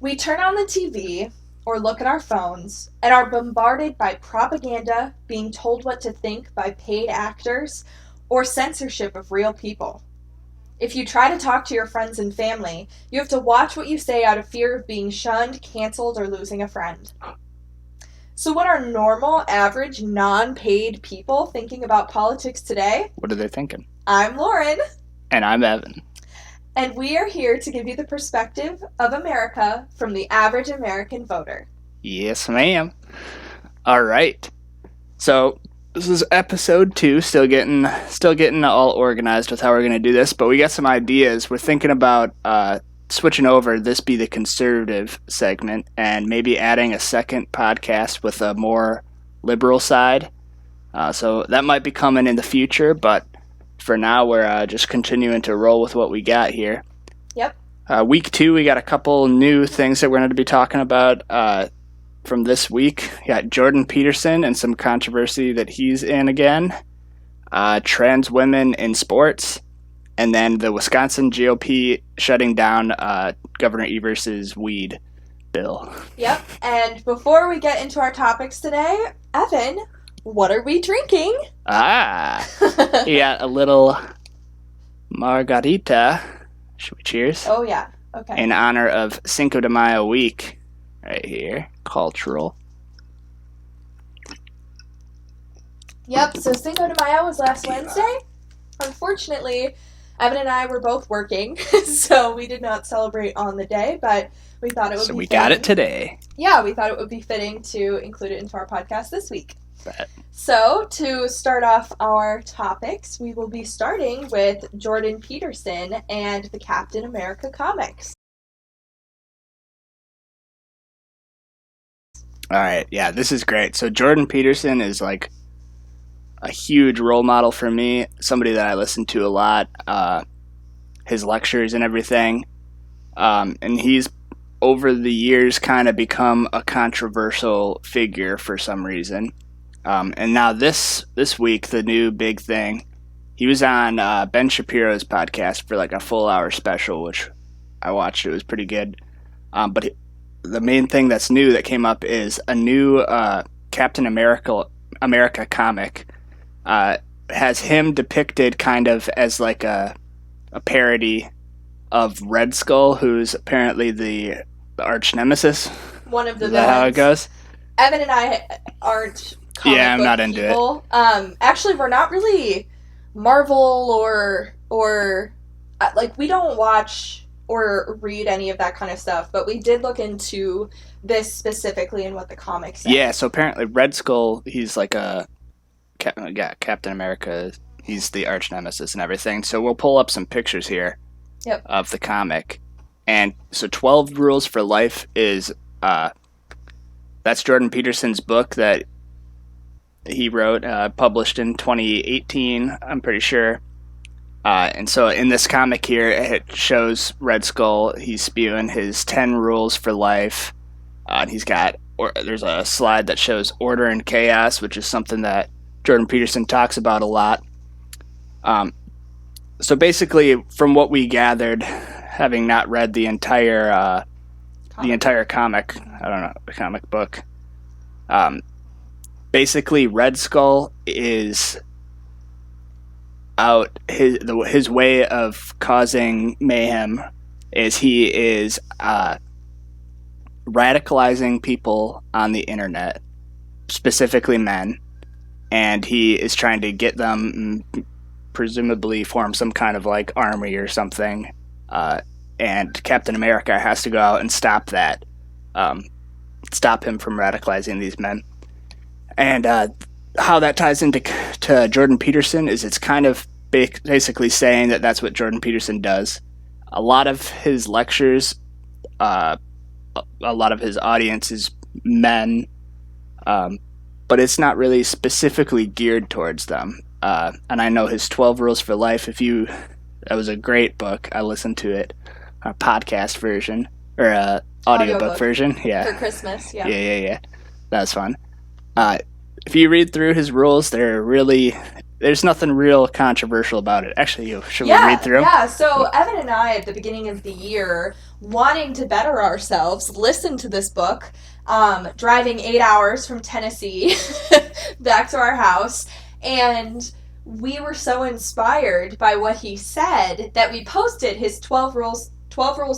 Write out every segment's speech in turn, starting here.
We turn on the TV or look at our phones and are bombarded by propaganda, being told what to think by paid actors, or censorship of real people. If you try to talk to your friends and family, you have to watch what you say out of fear of being shunned, canceled, or losing a friend. So what are normal, average, non-paid people thinking about politics today? What are they thinking? I'm Lauren. And I'm Evan. And we are here to give you the perspective of America from the average American voter. Yes, ma'am. All right. So this is episode 2, still getting all organized with how we're going to do this, but we got some ideas. We're thinking about switching over, this be the conservative segment, and maybe adding a second podcast with a more liberal side. So that might be coming in the future, but for now, we're just continuing to roll with what we got here. Yep. Week 2, we got a couple new things that we're going to be talking about from this week. We got Jordan Peterson and some controversy that he's in again. Trans women in sports. And then the Wisconsin GOP shutting down Governor Evers's weed bill. Yep. And before we get into our topics today, Evan, what are we drinking? You got a little margarita. Should we cheers? Oh, yeah. Okay. In honor of Cinco de Mayo week, right here. Cultural. Yep, so Cinco de Mayo was last Wednesday. Unfortunately, Evan and I were both working, so we did not celebrate on the day, but we thought it would be So we fitting. got it today. Yeah, we thought it would be fitting to include it into our podcast this week. Bet. So, to start off our topics, we will be starting with Jordan Peterson and the Captain America comics. All right, yeah, this is great. So Jordan Peterson is like a huge role model for me, somebody that I listen to a lot, his lectures and everything. And he's, over the years, kind of become a controversial figure for some reason. And now this week, the new big thing, he was on Ben Shapiro's podcast for like a full hour special, which I watched. It was pretty good. But the main thing that's new that came up is a new Captain America comic. Has him depicted kind of as like a parody of Red Skull, who's apparently the arch nemesis. One of the Is that how it goes? Evan and I aren't comic I'm book not into people. Actually, we're not really Marvel or like, we don't watch or read any of that kind of stuff, but we did look into this specifically and what the comics say. Yeah, so apparently Red Skull, he's like a Captain America. He's the arch nemesis and everything. So we'll pull up some pictures here of the comic. And so 12 Rules for Life is that's Jordan Peterson's book that he wrote, published in 2018, I'm pretty sure. And so in this comic here, it shows Red Skull. He's spewing his 10 rules for life. And there's a slide that shows order and chaos, which is something that Jordan Peterson talks about a lot. So basically, from what we gathered, having not read the entire comic, I don't know, the comic book. Basically, Red Skull is out. His way of causing mayhem is he is radicalizing people on the internet, specifically men, and he is trying to get them, presumably form some kind of like army or something. And Captain America has to go out and stop that, stop him from radicalizing these men. And how that ties into to Jordan Peterson is it's kind of basically saying that that's what Jordan Peterson does. A lot of his lectures, a lot of his audience is men, but it's not really specifically geared towards them. And I know his 12 Rules for Life, that was a great book. I listened to it, a podcast version, or audiobook version. Yeah. For Christmas, yeah. Yeah. That was fun. If you read through his rules, there's nothing real controversial about it. Actually, should we read through them? Yeah, so Evan and I, at the beginning of the year, wanting to better ourselves, listened to this book, driving 8 hours from Tennessee back to our house, and we were so inspired by what he said that we posted his 12 rules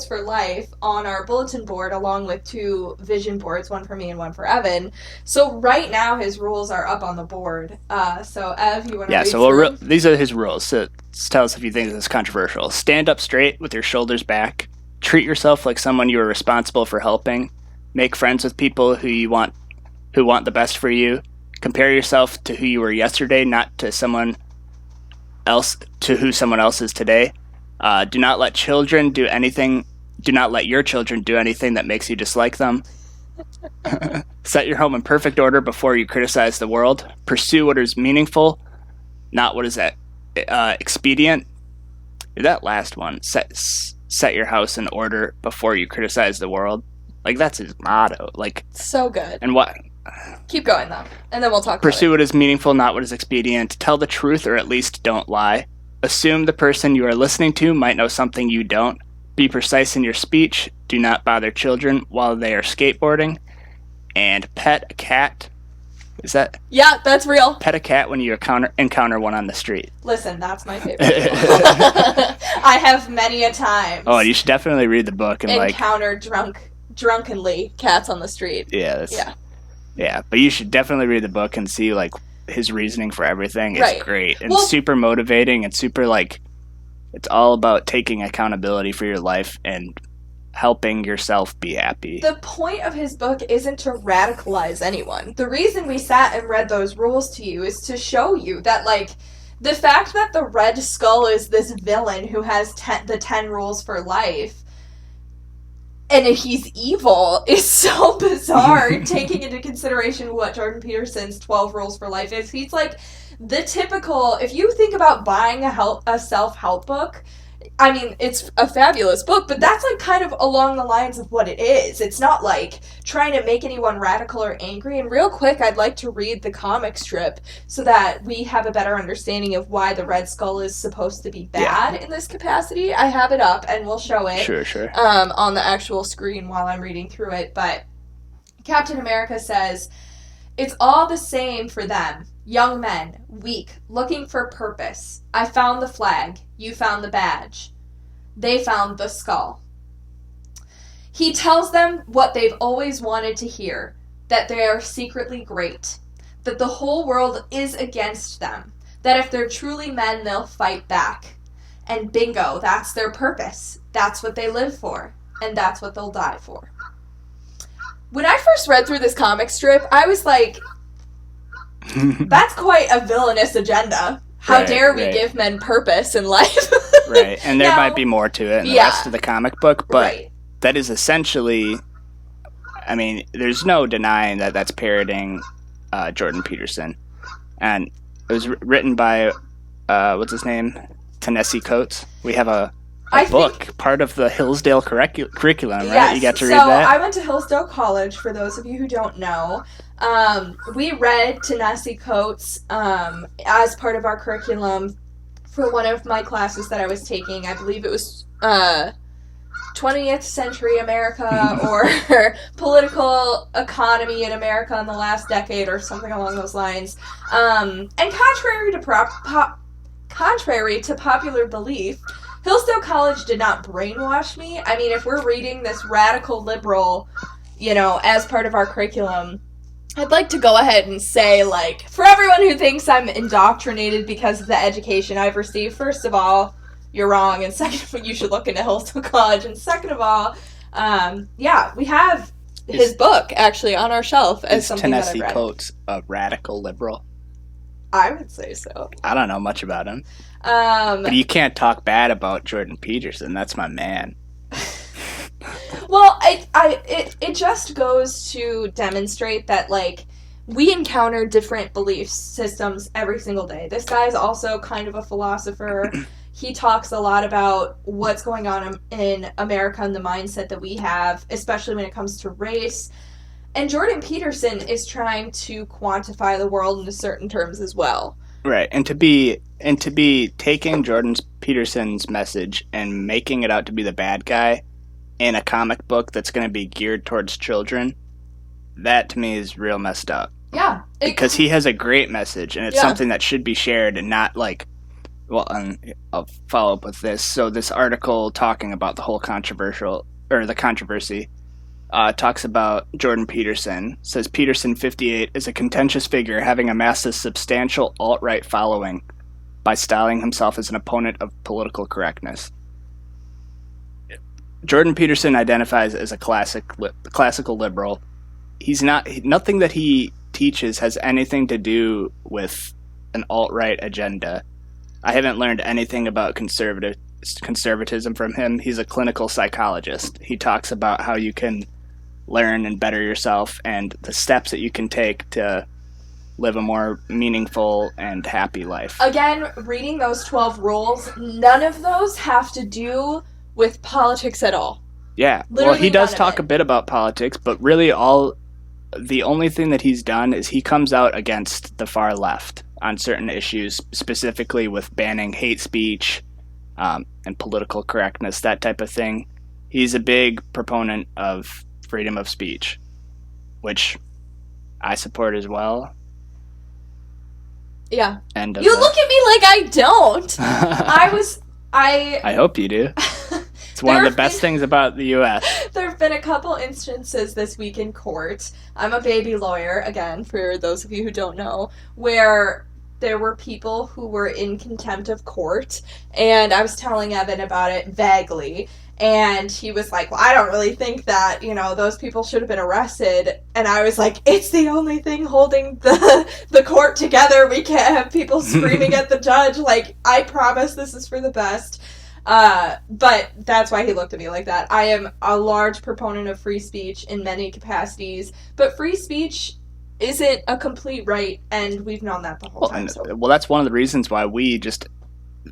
for life on our bulletin board, along with 2 vision boards, one for me and one for Evan. So right now his rules are up on the board. So Ev, you want to read through? these are his rules. So tell us if you think this is controversial. Stand up straight with your shoulders back. Treat yourself like someone you are responsible for helping. Make friends with people who want the best for you. Compare yourself to who you were yesterday, not to someone else, to who someone else is today. Do not let children do anything. Do not let your children do anything that makes you dislike them. Set your home in perfect order before you criticize the world. Pursue what is meaningful, not what is expedient. That last one. Set your house in order before you criticize the world. Like, that's his motto. Like, so good. And what? Keep going, though, and then we'll talk Pursue about what is meaningful, not what is expedient. Tell the truth, or at least don't lie. Assume the person you are listening to might know something you don't. Be precise in your speech. Do not bother children while they are skateboarding. And pet a cat. Is that? Yeah, that's real. Pet a cat when you encounter one on the street. Listen, that's my favorite. I have many a time. Oh, you should definitely read the book and encounter drunkenly cats on the street. Yeah, but you should definitely read the book and see like his reasoning for everything is great and super motivating and super like it's all about taking accountability for your life and helping yourself be happy. The point of his book isn't to radicalize anyone. The reason we sat and read those rules to you is to show you that, like, the fact that the Red Skull is this villain who has the 10 rules for life and he's evil is so bizarre, taking into consideration what Jordan Peterson's 12 rules for life is. He's like the typical, if you think about buying a self-help book, I mean, it's a fabulous book, but that's like kind of along the lines of what it is. It's not like trying to make anyone radical or angry. And real quick, I'd like to read the comic strip so that we have a better understanding of why the Red Skull is supposed to be bad in this capacity. I have it up and we'll show it on the actual screen while I'm reading through it. But Captain America says, "It's all the same for them. Young men, weak, looking for purpose. I found the flag. You found the badge. They found the skull." He tells them what they've always wanted to hear, that they are secretly great, that the whole world is against them, that if they're truly men, they'll fight back. And bingo, that's their purpose. That's what they live for, and that's what they'll die for. When I first read through this comic strip, I was like, that's quite a villainous agenda. How dare we give men purpose in life? Right, and there might be more to it in the rest of the comic book, but that is essentially, I mean, there's no denying that that's parroting Jordan Peterson. And it was written by, what's his name? Ta-Nehisi Coates. We have a book, part of the Hillsdale curriculum, right? Yes. You got to read that? I went to Hillsdale College, for those of you who don't know. We read Ta-Nehisi Coates as part of our curriculum for one of my classes that I was taking. I believe it was 20th century America or political economy in America in the last decade or something along those lines. And contrary to popular belief, Hillsdale College did not brainwash me. I mean, if we're reading this radical liberal, as part of our curriculum, I'd like to go ahead and say, like, for everyone who thinks I'm indoctrinated because of the education I've received, first of all, you're wrong, and second of all, you should look into Hillsdale College, and second of all, we have his book, actually, on our shelf as something that I've read. Ta-Nehisi Coates a radical liberal? I would say so. I don't know much about him. But you can't talk bad about Jordan Peterson. That's my man. Well, it just goes to demonstrate that, like, we encounter different belief systems every single day. This guy's also kind of a philosopher. He talks a lot about what's going on in America and the mindset that we have, especially when it comes to race. And Jordan Peterson is trying to quantify the world into certain terms as well. Right, and to be taking Jordan Peterson's message and making it out to be the bad guy in a comic book that's going to be geared towards children, that to me is real messed up. Yeah. Because he has a great message, and it's Yeah. something that should be shared and not like, well, I'll follow up with this. So this article talking about the whole the controversy talks about Jordan Peterson. Says Peterson, 58, is a contentious figure having amassed a substantial alt-right following by styling himself as an opponent of political correctness. Jordan Peterson identifies as a classical liberal. He's not. Nothing that he teaches has anything to do with an alt-right agenda. I haven't learned anything about conservatism from him. He's a clinical psychologist. He talks about how you can learn and better yourself and the steps that you can take to live a more meaningful and happy life. Again, reading those 12 rules, none of those have to do with politics at all. Yeah. Literally well, he does none of talk it. a bit about politics, but really the only thing that he's done is he comes out against the far left on certain issues, specifically with banning hate speech and political correctness, that type of thing. He's a big proponent of freedom of speech, which I support as well. Yeah. And you look at me like I don't. I hope you do. It's one of the best things about the U.S. There have been a couple instances this week in court. I'm a baby lawyer, again, for those of you who don't know, where there were people who were in contempt of court, and I was telling Evan about it vaguely, and he was like, well, I don't really think that, those people should have been arrested, and I was like, it's the only thing holding the court together. We can't have people screaming at the judge, like, I promise this is for the best. But that's why he looked at me like that. I am a large proponent of free speech in many capacities, but free speech isn't a complete right, and we've known that the whole time. Well, that's one of the reasons why we just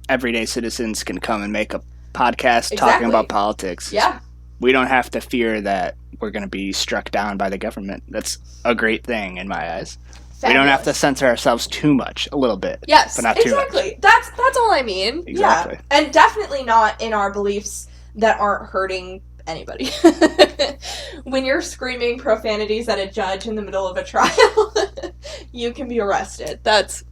everyday citizens can come and make a podcast talking about politics. Yeah. We don't have to fear that we're going to be struck down by the government. That's a great thing in my eyes. Fabulous. We don't have to censor ourselves too much, a little bit. Yes, but not too much. Exactly. That's all I mean. Exactly. Yeah. And definitely not in our beliefs that aren't hurting anybody. When you're screaming profanities at a judge in the middle of a trial, you can be arrested. That's,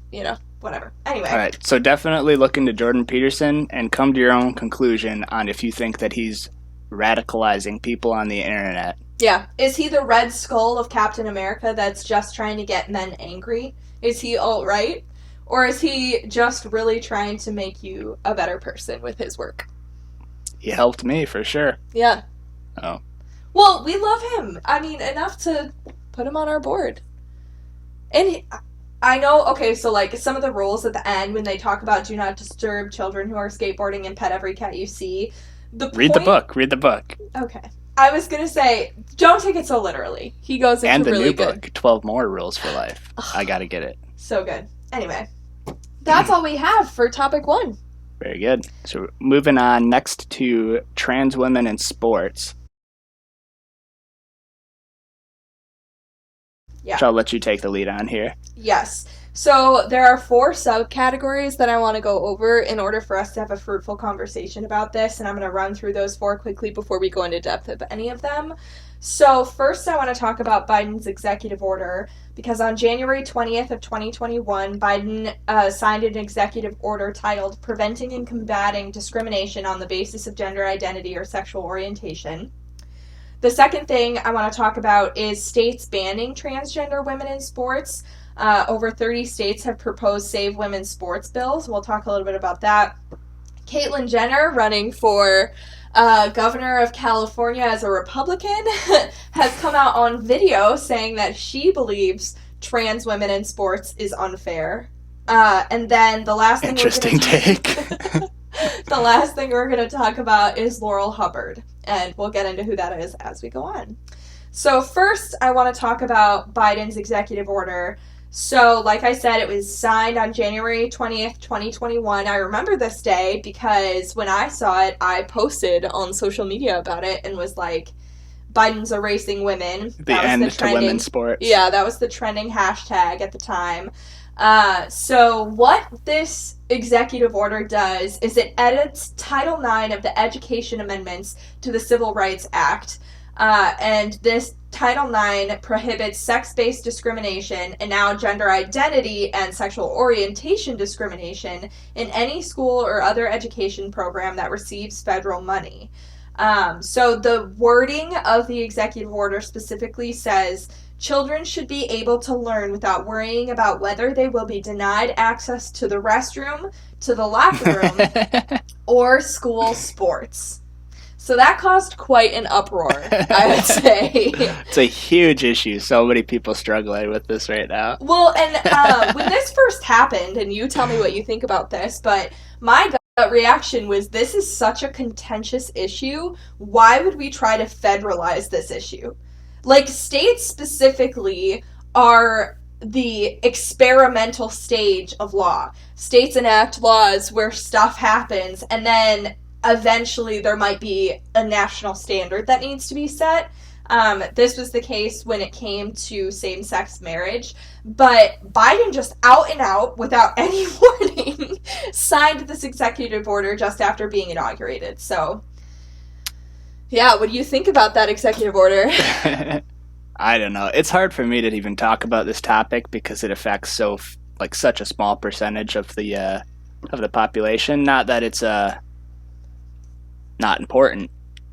whatever. Anyway. All right. So definitely look into Jordan Peterson and come to your own conclusion on if you think that he's radicalizing people on the internet. Yeah. Is he the Red Skull of Captain America that's just trying to get men angry? Is he alt-right? Or is he just really trying to make you a better person with his work? He helped me, for sure. Yeah. Oh. Well, we love him. I mean, enough to put him on our board. And I know, okay, so like some of the rules at the end when they talk about do not disturb children who are skateboarding and pet every cat you see. Read the book. Okay. I was going to say, don't take it so literally. He goes into really good. And the new book, 12 More Rules for Life. I got to get it. So good. Anyway, that's all we have for topic 1. Very good. So moving on next to trans women in sports. Yeah. I'll let you take the lead on here. Yes. So there are 4 subcategories that I want to go over in order for us to have a fruitful conversation about this, and I'm going to run through those 4 quickly before we go into depth of any of them. So first I want to talk about Biden's executive order, because on January 20th of 2021, Biden signed an executive order titled Preventing and Combating Discrimination on the Basis of Gender Identity or Sexual Orientation. The second thing I want to talk about is states banning transgender women in sports. Over 30 states have proposed Save Women's Sports bills. We'll talk a little bit about that. Caitlyn Jenner, running for governor of California as a Republican, has come out on video saying that she believes trans women in sports is unfair. And then the last thing the last thing we're going to talk about is Laurel Hubbard, and we'll get into who that is as we go on. So first, I want to talk about Biden's executive order. So, like I said, it was signed on January 20th, 2021. I remember this day because when I saw it, I posted on social media about it and was like, Biden's erasing women. The end to women's sports. Yeah, that was the trending hashtag at the time. So what this executive order does is it edits Title IX of the Education Amendments to the Civil Rights Act. And this Title IX prohibits sex-based discrimination and now gender identity and sexual orientation discrimination in any school or other education program that receives federal money. So the wording of the executive order specifically says children should be able to learn without worrying about whether they will be denied access to the restroom, to the locker room, or school sports. So that caused quite an uproar, I would say. It's a huge issue. So many people struggling with this right now. Well, and when this first happened, and you tell me what you think about this, but my gut reaction was this is such a contentious issue. Why would we try to federalize this issue? Like, states specifically are the experimental stage of law. States enact laws where stuff happens, and then eventually there might be a national standard that needs to be set. This was the case when it came to same-sex marriage, but Biden just out and out, without any warning, signed this executive order just after being inaugurated. So, yeah, what do you think about that executive order? I don't know. It's hard for me to even talk about this topic because it affects such a small percentage of the population. Not that it's not important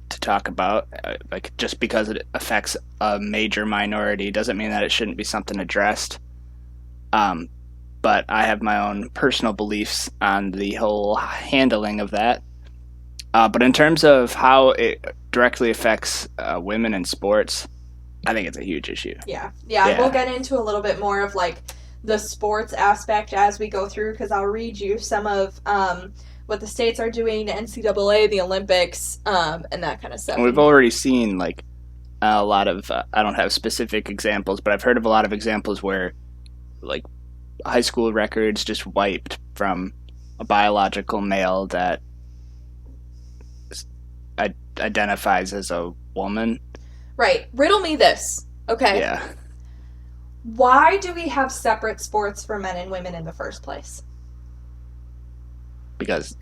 to talk about. Like, just because it affects a major minority doesn't mean that it shouldn't be something addressed. But I have my own personal beliefs on the whole handling of that. But in terms of how it directly affects women in sports, I think it's a huge issue. Yeah. We'll get into a little bit more of like the sports aspect as we go through, because I'll read you some of what the states are doing, the NCAA, the Olympics, and that kind of stuff. And we've already seen like a lot of I don't have specific examples, but I've heard of a lot of examples where like high school records just wiped from a biological male that identifies as a woman. Right. Riddle me this. Okay. Yeah. Why do we have separate sports for men and women in the first place? Because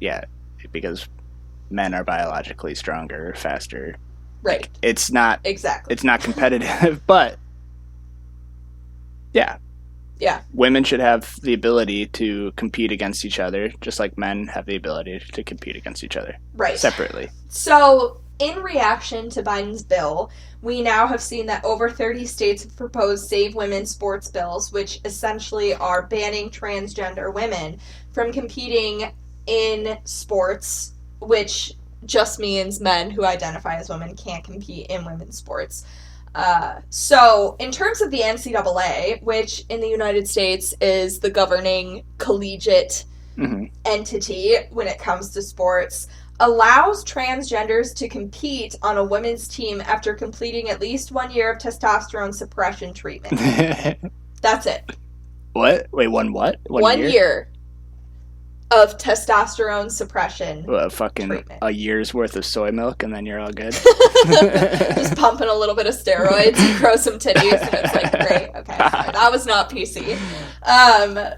men are biologically stronger, faster. Right. It's not exactly. It's not competitive, but yeah. Yeah. Women should have the ability to compete against each other, just like men have the ability to compete against each other. Right. Separately. So, in reaction to Biden's bill, we now have seen that over 30 states have proposed Save Women sports bills, which essentially are banning transgender women from competing in sports, which just means men who identify as women can't compete in women's sports. So, in terms of the NCAA, which in the United States is the governing collegiate entity when it comes to sports, allows transgenders to compete on a women's team after completing at least 1 year of testosterone suppression treatment. That's it. What? Wait, what? 1 year of testosterone suppression. Well, fucking treatment. A year's worth of soy milk and then you're all good. Just pumping a little bit of steroids and grow some titties and it's like, great, okay, sorry, that was not PC.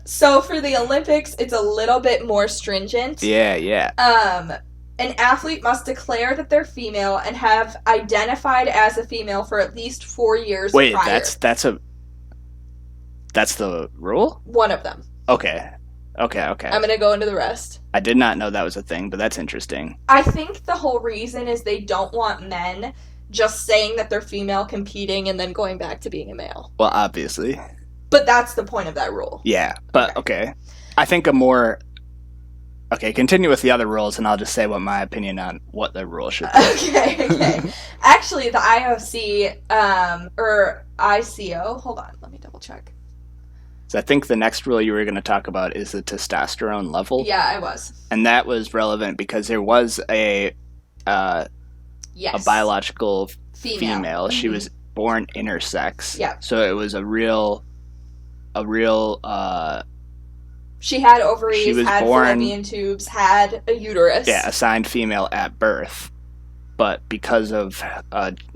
So for the Olympics, it's a little bit more stringent. Yeah. An athlete must declare that they're female and have identified as a female for at least 4 years prior. Wait, that's the rule? One of them. Okay. I'm going to go into the rest. I did not know that was a thing, but that's interesting. I think the whole reason is they don't want men just saying that they're female competing and then going back to being a male. Well, obviously. But that's the point of that rule. Yeah, but okay. I think Okay, continue with the other rules, and I'll just say what my opinion on what the rule should be. Okay. Actually, the IOC, or ICO, hold on, let me double check. So I think the next rule you were going to talk about is the testosterone level. Yeah, I was. And that was relevant because there was a biological female. She was born intersex. Yeah. So it was a real she had ovaries, she was had born, fallopian tubes, had a uterus. Yeah, assigned female at birth. but because of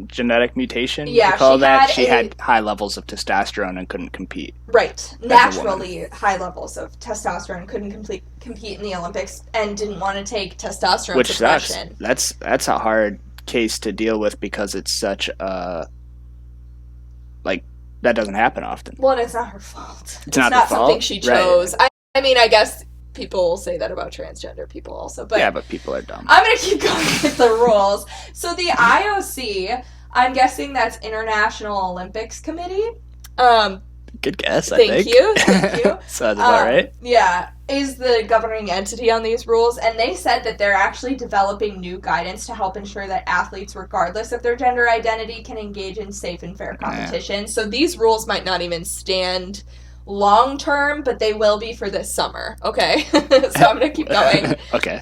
genetic mutation, you could Yeah, call she that, had she had high levels of testosterone and couldn't compete right, as a woman. naturally high levels of testosterone, couldn't compete in the Olympics, and didn't want to take testosterone Which sucks. suppression. That's a hard case to deal with because it's such a like that doesn't happen often. Well, and it's not her fault. It's It's not her not something fault, she right? chose. I mean, I guess people say that about transgender people also, but Yeah, but people are dumb. I'm going to keep going with the rules. So the IOC, I'm guessing that's International Olympics Committee. Good guess, I Thank think. you. Thank you. Sounds about right. Yeah, is the governing entity on these rules, and they said that they're actually developing new guidance to help ensure that athletes, regardless of their gender identity, can engage in safe and fair competition. So these rules might not even stand long term, but they will be for this summer. Okay, so I'm gonna keep going. Okay.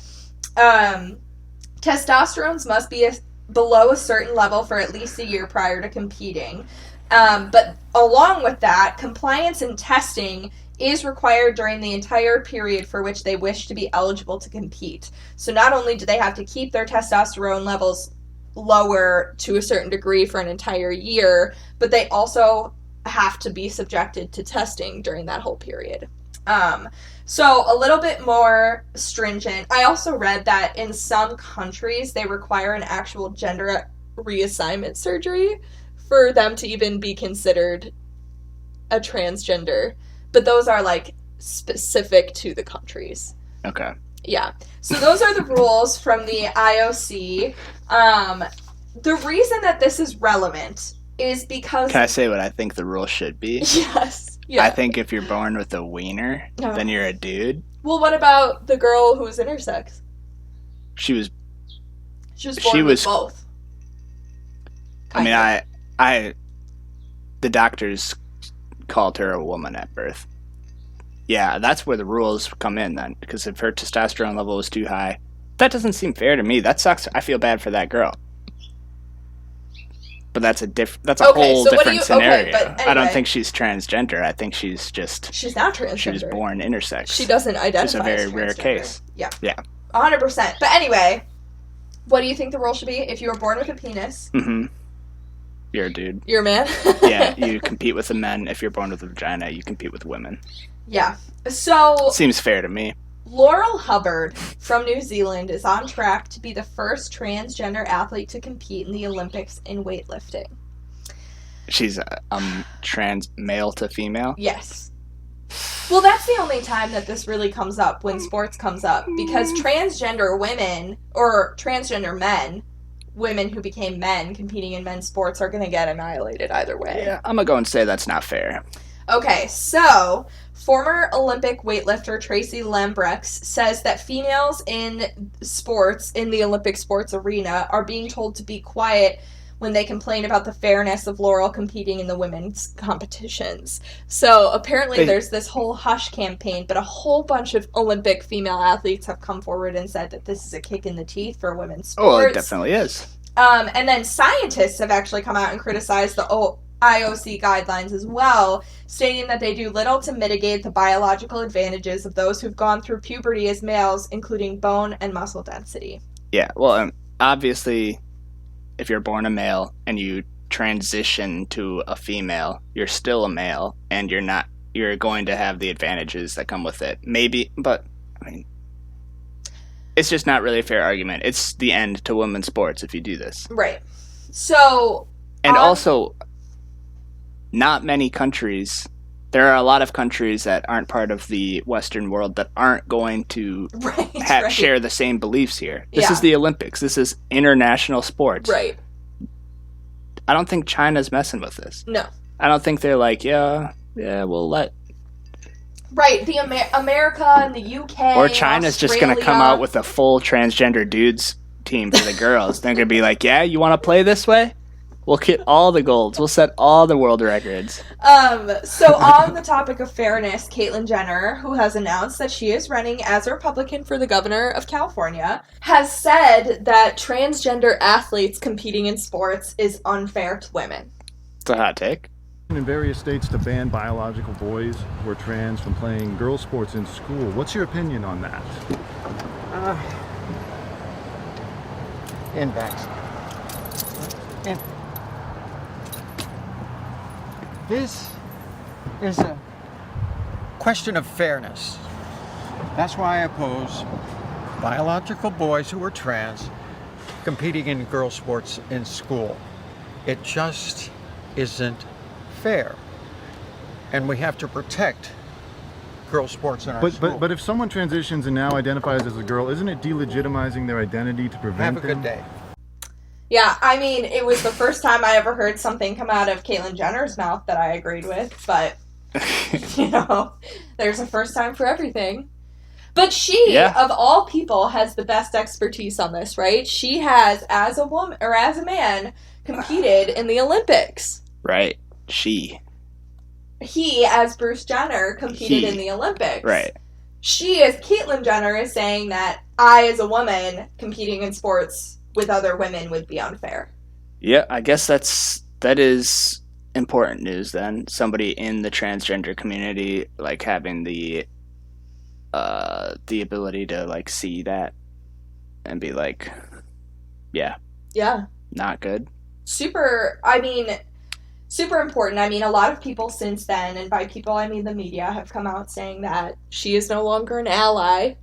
Testosterone must be below a certain level for at least a year prior to competing. But along with that, compliance and testing is required during the entire period for which they wish to be eligible to compete. So not only do they have to keep their testosterone levels lower to a certain degree for an entire year, but they also have to be subjected to testing during that whole period. So a little bit more stringent. I also read that in some countries they require an actual gender reassignment surgery for them to even be considered a transgender. But those are like specific to the countries. Okay. Yeah. So those are the rules from the IOC. The reason that this is relevant is because... Can I say what I think the rule should be? Yes. Yeah. I think if you're born with a wiener, then you're a dude. Well, what about the girl who was intersex? She was born with both. The doctors called her a woman at birth. Yeah, that's where the rules come in then, because if her testosterone level was too high, that doesn't seem fair to me. That sucks. I feel bad for that girl. But that's a whole different scenario. Okay, but anyway, I don't think she's transgender. I think she's not transgender. She was born intersex. She doesn't identify. It's a very rare case. Yeah. Yeah. 100%. But anyway, what do you think the rule should be? If you were born with a penis, you're a dude. You're a man? Yeah, you compete with the men. If you're born with a vagina, you compete with women. Yeah. So... Seems fair to me. Laurel Hubbard from New Zealand is on track to be the first transgender athlete to compete in the Olympics in weightlifting. She's a trans male to female? Yes. Well, that's the only time that this really comes up when sports comes up, because transgender women, or transgender men, women who became men competing in men's sports, are going to get annihilated either way. Yeah, I'm going to go and say that's not fair. Okay, so former Olympic weightlifter Tracy Lambrex says that females in sports, in the Olympic sports arena, are being told to be quiet when they complain about the fairness of Laurel competing in the women's competitions. So apparently there's this whole hush campaign, but a whole bunch of Olympic female athletes have come forward and said that this is a kick in the teeth for women's sports. Oh, it definitely is. And then scientists have actually come out and criticized the IOC guidelines as well, stating that they do little to mitigate the biological advantages of those who've gone through puberty as males, including bone and muscle density. Yeah, well, obviously, if you're born a male and you transition to a female, you're still a male, and you're going to have the advantages that come with it. Maybe, but, I mean, it's just not really a fair argument. It's the end to women's sports if you do this. Right. So... And also... Not many countries. There are a lot of countries that aren't part of the Western world that aren't going to share the same beliefs here. This is the Olympics. This is international sports. Right. I don't think China's messing with this. No. I don't think they're like, yeah, we'll let... Right. The America and the UK, or China's just going to come out with a full transgender dudes team for the girls. They're going to be like, yeah, you want to play this way? We'll get all the golds. We'll set all the world records. So on the topic of fairness, Caitlyn Jenner, who has announced that she is running as a Republican for the governor of California, has said that transgender athletes competing in sports is unfair to women. It's a hot take. In various states to ban biological boys who are trans from playing girls' sports in school. What's your opinion on that? Impacts. And this is a question of fairness. That's why I oppose biological boys who are trans competing in girl sports in school. It just isn't fair. And we have to protect girl sports in our school. But if someone transitions and now identifies as a girl, isn't it delegitimizing their identity to prevent Have a good day. Yeah, I mean, it was the first time I ever heard something come out of Caitlyn Jenner's mouth that I agreed with, but, there's a first time for everything. But she, of all people, has the best expertise on this, right? She has, as a woman, or as a man, competed in the Olympics. Right. He, as Bruce Jenner, competed in the Olympics. Right. She, as Caitlyn Jenner, is saying that I, as a woman, competing in sports with other women would be unfair. Yeah, I guess that is important news then. Somebody in the transgender community like having the ability to like see that and be like, yeah, not good. Super important. I mean, a lot of people since then, and by people I mean the media, have come out saying that she is no longer an ally.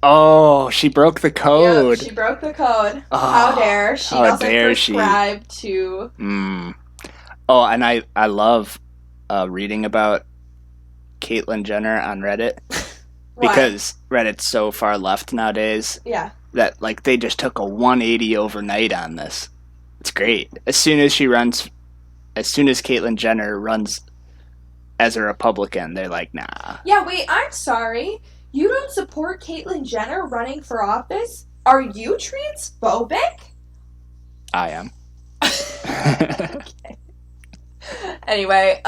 Oh, she broke the code. Yep, she broke the code. How dare she? How doesn't dare prescribe to. Oh, and I love reading about Caitlyn Jenner on Reddit because Reddit's so far left nowadays. Yeah. That like they just took a 180 overnight on this. It's great. As soon as Caitlyn Jenner runs as a Republican, they're like, nah. Yeah, wait, I'm sorry. You don't support Caitlyn Jenner running for office? Are you transphobic? I am. Okay. Anyway,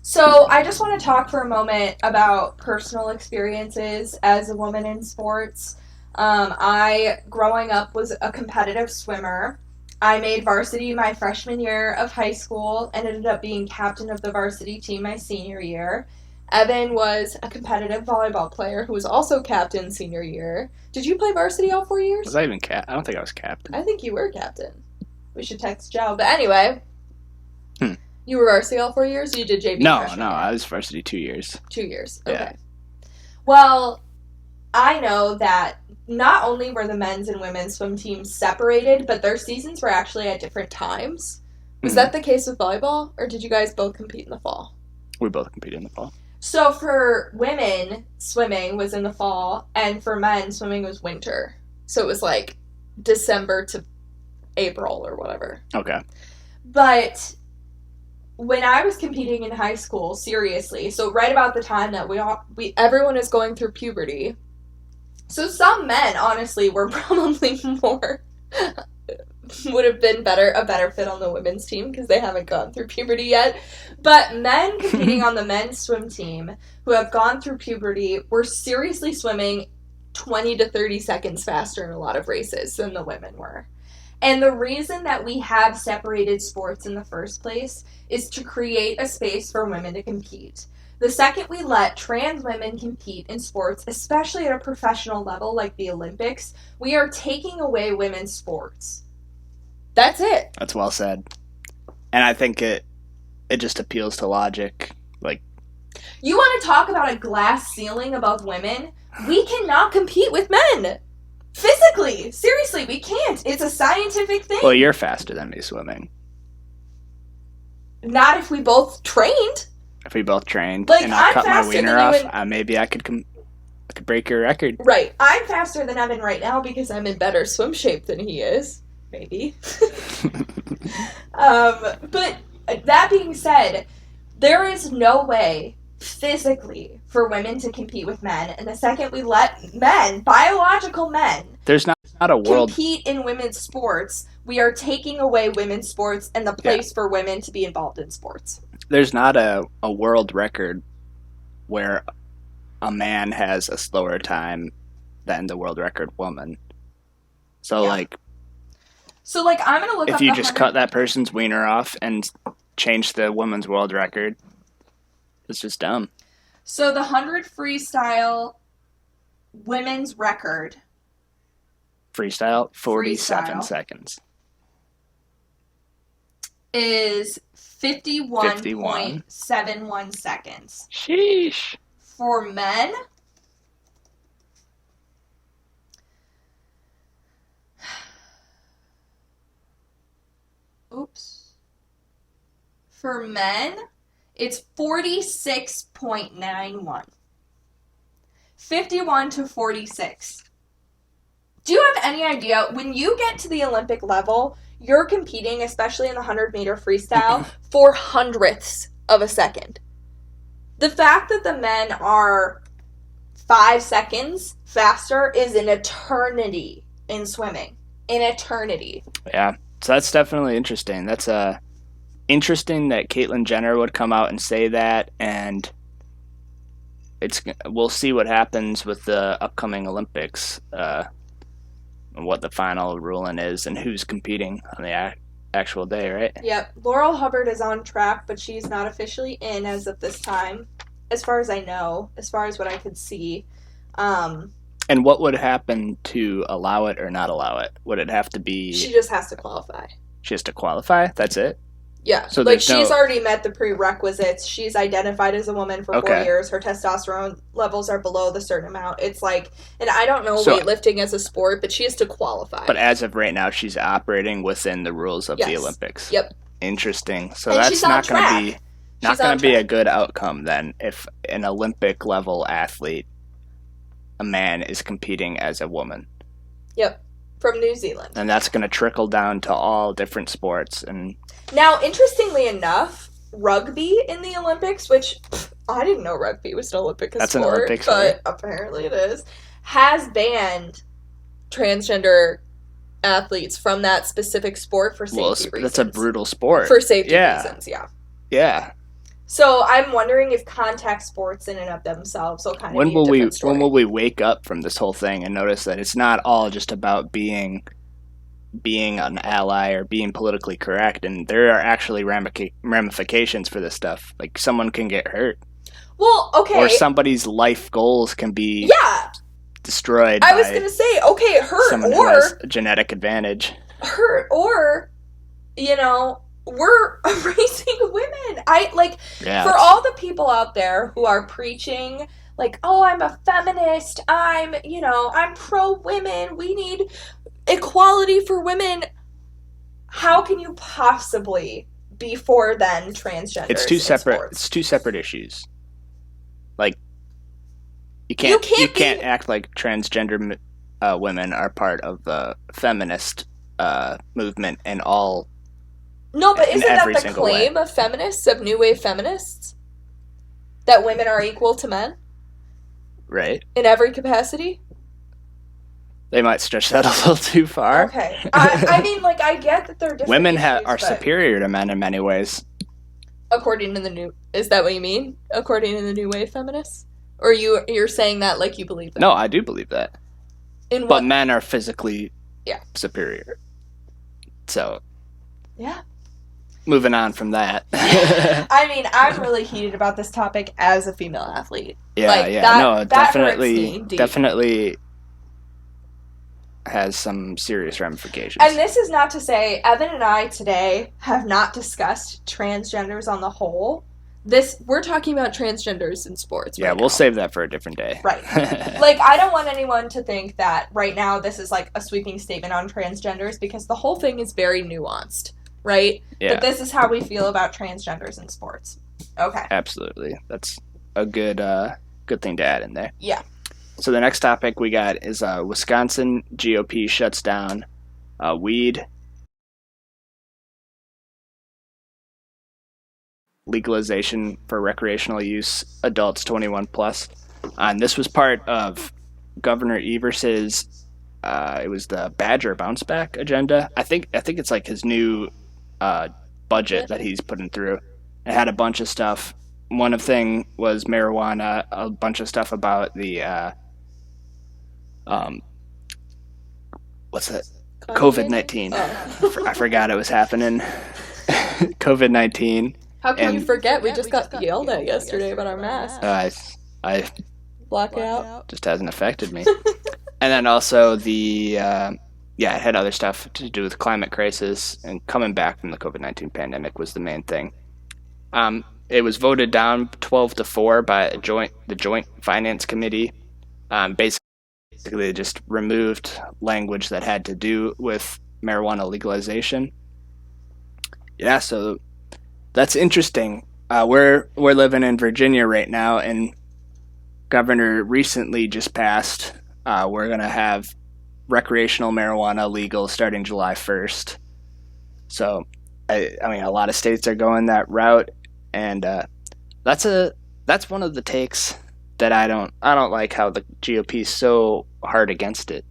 so I just want to talk for a moment about personal experiences as a woman in sports. I, growing up, was a competitive swimmer. I made varsity my freshman year of high school and ended up being captain of the varsity team my senior year. Evan was a competitive volleyball player who was also captain senior year. Did you play varsity all 4 years? Was I even I don't think I was captain. I think you were captain. We should text Joe. But anyway, you were varsity all 4 years? Or you did JV? No, I was varsity 2 years. 2 years. Okay. Yeah. Well, I know that not only were the men's and women's swim teams separated, but their seasons were actually at different times. Was that the case with volleyball, or did you guys both compete in the fall? We both competed in the fall. So for women, swimming was in the fall, and for men, swimming was winter. So it was like December to April or whatever. Okay. But when I was competing in high school, seriously, so right about the time that everyone is going through puberty. So some men, honestly, were probably would have been a better fit on the women's team because they haven't gone through puberty yet. But men competing on the men's swim team who have gone through puberty were seriously swimming 20 to 30 seconds faster in a lot of races than the women were. And the reason that we have separated sports in the first place is to create a space for women to compete. The second we let trans women compete in sports, especially at a professional level like the Olympics, we are taking away women's sports. That's it. That's well said. And I think it just appeals to logic. Like, you want to talk about a glass ceiling above women? We cannot compete with men. Physically. Seriously, we can't. It's a scientific thing. Well, you're faster than me swimming. Not if we both trained. If we both trained, like, and I cut my wiener off, in... maybe I could break your record. Right. I'm faster than Evan right now because I'm in better swim shape than he is. Maybe. But that being said, there is no way physically for women to compete with men, and the second we let men, biological men, there's not a world compete in women's sports, we are taking away women's sports and the place for women to be involved in sports. There's not a world record where a man has a slower time than the world record woman. So I'm gonna look up if you just cut that person's wiener off and change the women's world record, it's just dumb. So the 100 freestyle women's record. Freestyle, 47 seconds. is 51. 51.71 seconds. Sheesh. For men, oops. For men, it's 46.91. 51 to 46. Do you have any idea when you get to the Olympic level, you're competing, especially in the 100-meter freestyle, for hundredths of a second? The fact that the men are 5 seconds faster is an eternity in swimming. An eternity. Yeah. So that's definitely interesting. That's interesting that Caitlyn Jenner would come out and say that, and we'll see what happens with the upcoming Olympics, and what the final ruling is, and who's competing on the actual day, right? Yep. Laurel Hubbard is on track, but she's not officially in as of this time, as far as I know, as far as what I could see. And what would happen to allow it or not allow it? Would it have to be... She just has to qualify. She has to qualify? That's it? Yeah, so like she's already met the prerequisites. She's identified as a woman for 4 years. Her testosterone levels are below the certain amount. It's like, and I don't know weightlifting as a sport, but she has to qualify. But as of right now, she's operating within the rules of the Olympics. Yep. Interesting. So and that's not going to be a good outcome then if an Olympic level athlete, a man, is competing as a woman. Yep. From New Zealand. And that's going to trickle down to all different sports. And now, interestingly enough, rugby in the Olympics, which I didn't know rugby was an Olympic sport, an Olympic sport, but apparently it is, has banned transgender athletes from that specific sport for safety reasons. That's a brutal sport. For safety reasons, yeah. Yeah. So I'm wondering if contact sports in and of themselves will kind of be a different story. When will we wake up from this whole thing and notice that it's not all just about being an ally or being politically correct, and there are actually ramifications for this stuff. Like, someone can get hurt. Well, okay. Or somebody's life goals can be destroyed. I was going to say, okay, hurt someone who has a genetic advantage. Hurt or, we're erasing women. For all the people out there who are preaching, like, oh, I'm a feminist, I'm pro-women, we need equality for women. How can you possibly be for then transgender? It's two separate issues. Like, you can't act like transgender women are part of the feminist movement and all. No, but isn't that the claim of feminists, of new wave feminists? That women are equal to men? Right. In every capacity? They might stretch that a little too far. Okay. I mean, like, I get that they're different. Women are superior to men in many ways. According to the new... Is that what you mean? According to the new wave feminists? Or you're saying that like you believe that? No, I do believe that. In what? But men are physically superior. So... Yeah. Moving on from that. I mean, I'm really heated about this topic as a female athlete. Yeah, definitely has some serious ramifications. And this is not to say, Evan and I today have not discussed transgenders on the whole. We're talking about transgenders in sports. Yeah, we'll save that for a different day. Right. Like, I don't want anyone to think that right now this is like a sweeping statement on transgenders, because the whole thing is very nuanced. Right? Yeah. But this is how we feel about transgenders in sports. Okay. Absolutely. That's a good thing to add in there. Yeah. So the next topic we got is Wisconsin GOP shuts down weed legalization for recreational use, adults 21 plus. And this was part of Governor Evers's it was the Badger bounce back agenda. I think it's like his new budget that he's putting through. It had a bunch of stuff. One of thing was marijuana, a bunch of stuff about the what's that? COVID-19. Oh. I forgot it was happening. COVID-19. How can you forget? We just got yelled at yesterday about our masks. I blackout just hasn't affected me. And then also the yeah, it had other stuff to do with climate crisis, and coming back from the COVID-19 pandemic was the main thing. It was voted down 12-4 by the Joint Finance Committee. Basically, they just removed language that had to do with marijuana legalization. Yeah, so that's interesting. We're living in Virginia right now, and governor recently just passed. We're gonna have recreational marijuana legal starting July 1st. So, I mean, a lot of states are going that route, and that's one of the takes that I don't like how the GOP is so hard against it.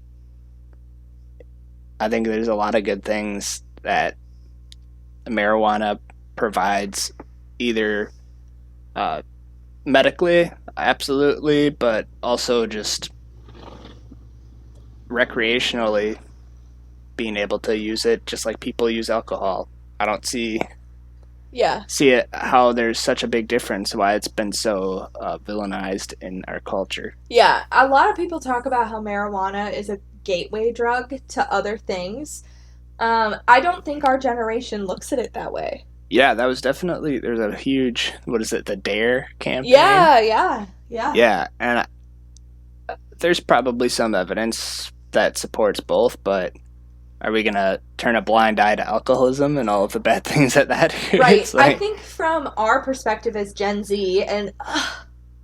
I think there's a lot of good things that marijuana provides, either medically, absolutely, but also just recreationally, being able to use it just like people use alcohol. I don't Yeah. see it how there's such a big difference, why it's been so villainized in our culture. Yeah, a lot of people talk about how marijuana is a gateway drug to other things. I don't think our generation looks at it that way. Yeah, that was definitely, there's a huge, what is it, the Dare campaign? Yeah. Yeah, and there's probably some evidence that supports both, but are we gonna turn a blind eye to alcoholism and all of the bad things that Right. it's I like, think from our perspective as Gen Z, and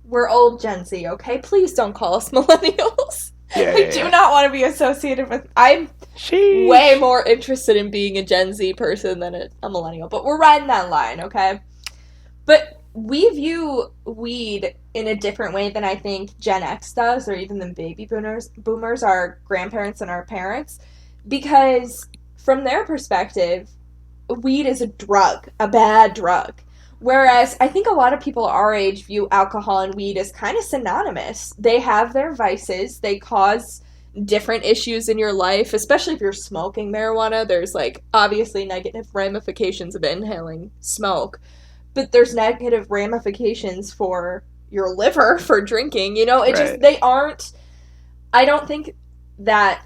we're old Gen Z, okay? Please don't call us millennials. I do not want to be associated with. I'm Sheesh. way more interested in being a Gen Z person than a millennial, but we're riding that line, okay? But we view weed in a different way than I think Gen X does, or even the baby boomers, our grandparents and our parents, because from their perspective, weed is a drug, a bad drug. Whereas I think a lot of people our age view alcohol and weed as kind of synonymous. They have their vices, they cause different issues in your life, especially if you're smoking marijuana. There's like obviously negative ramifications of inhaling smoke, but there's negative ramifications for your liver for drinking. Right. They aren't. I don't think that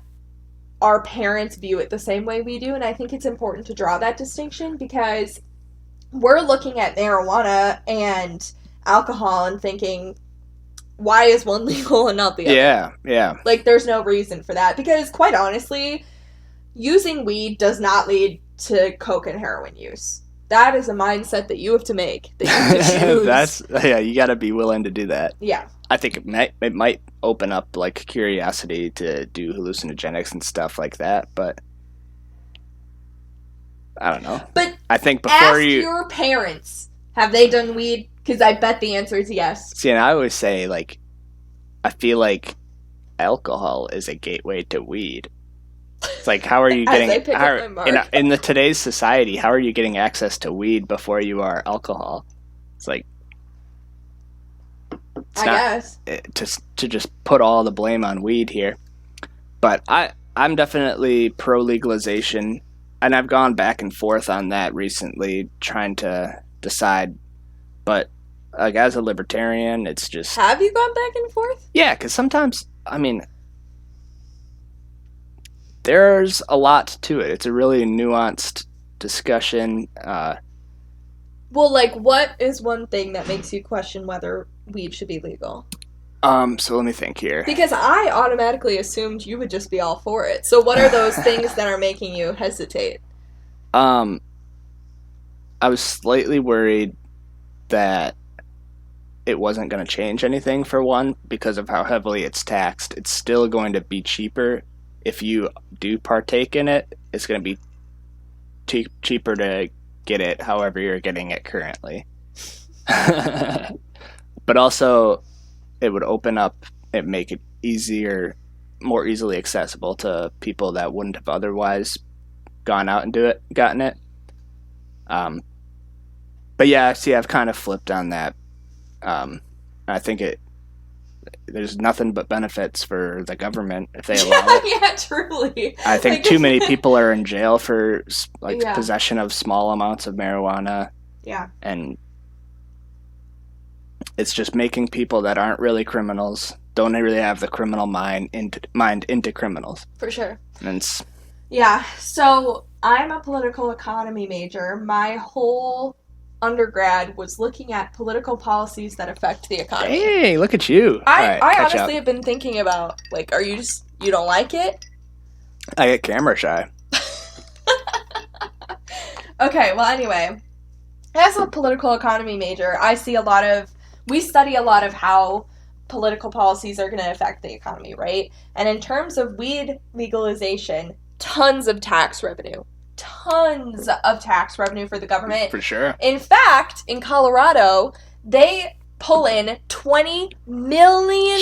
our parents view it the same way we do, and I think it's important to draw that distinction because we're looking at marijuana and alcohol and thinking, why is one legal and not the other? Yeah. Like, there's no reason for that because, quite honestly, using weed does not lead to coke and heroin use. That is a mindset that you have to make, that you have to choose. You got to be willing to do that. Yeah. I think it might open up like curiosity to do hallucinogenics and stuff like that, but I don't know. But I think ask your parents, have they done weed? Because I bet the answer is yes. See, and I always say, like, I feel like alcohol is a gateway to weed. It's like, how are you getting in the today's society? How are you getting access to weed before you are alcohol? It's like, I guess to just put all the blame on weed here. But I'm definitely pro legalization, and I've gone back and forth on that recently, trying to decide. But like, as a libertarian, it's just, have you gone back and forth? Yeah, because sometimes, I mean, there's a lot to it. It's a really nuanced discussion. Well, like, what is one thing that makes you question whether weed should be legal? So let me think here. Because I automatically assumed you would just be all for it. So what are those things that are making you hesitate? I was slightly worried that it wasn't going to change anything, for one, because of how heavily it's taxed. It's still going to be cheaper if you do partake in it. It's going to be cheaper to get it however you're getting it currently. But also, it would open up and make it more easily accessible to people that wouldn't have otherwise gone out and gotten it. But yeah, see, I've kind of flipped on that. I think there's nothing but benefits for the government if they allow it. Yeah, truly. I think too many people are in jail for possession of small amounts of marijuana. Yeah. And it's just making people that aren't really criminals, don't really have the criminal mind into criminals. For sure. And Yeah, so I'm a political economy major. My whole undergrad was looking at political policies that affect the economy. Dang, look at you. All right, I catch honestly up. have been thinking about, like, are you just, you don't like it? I get camera shy. Okay, well, anyway, as a political economy major, we study a lot of how political policies are going to affect the economy, right? And in terms of weed legalization, tons of tax revenue. Tons of tax revenue for the government. For sure. In fact, in Colorado, they pull in $20 million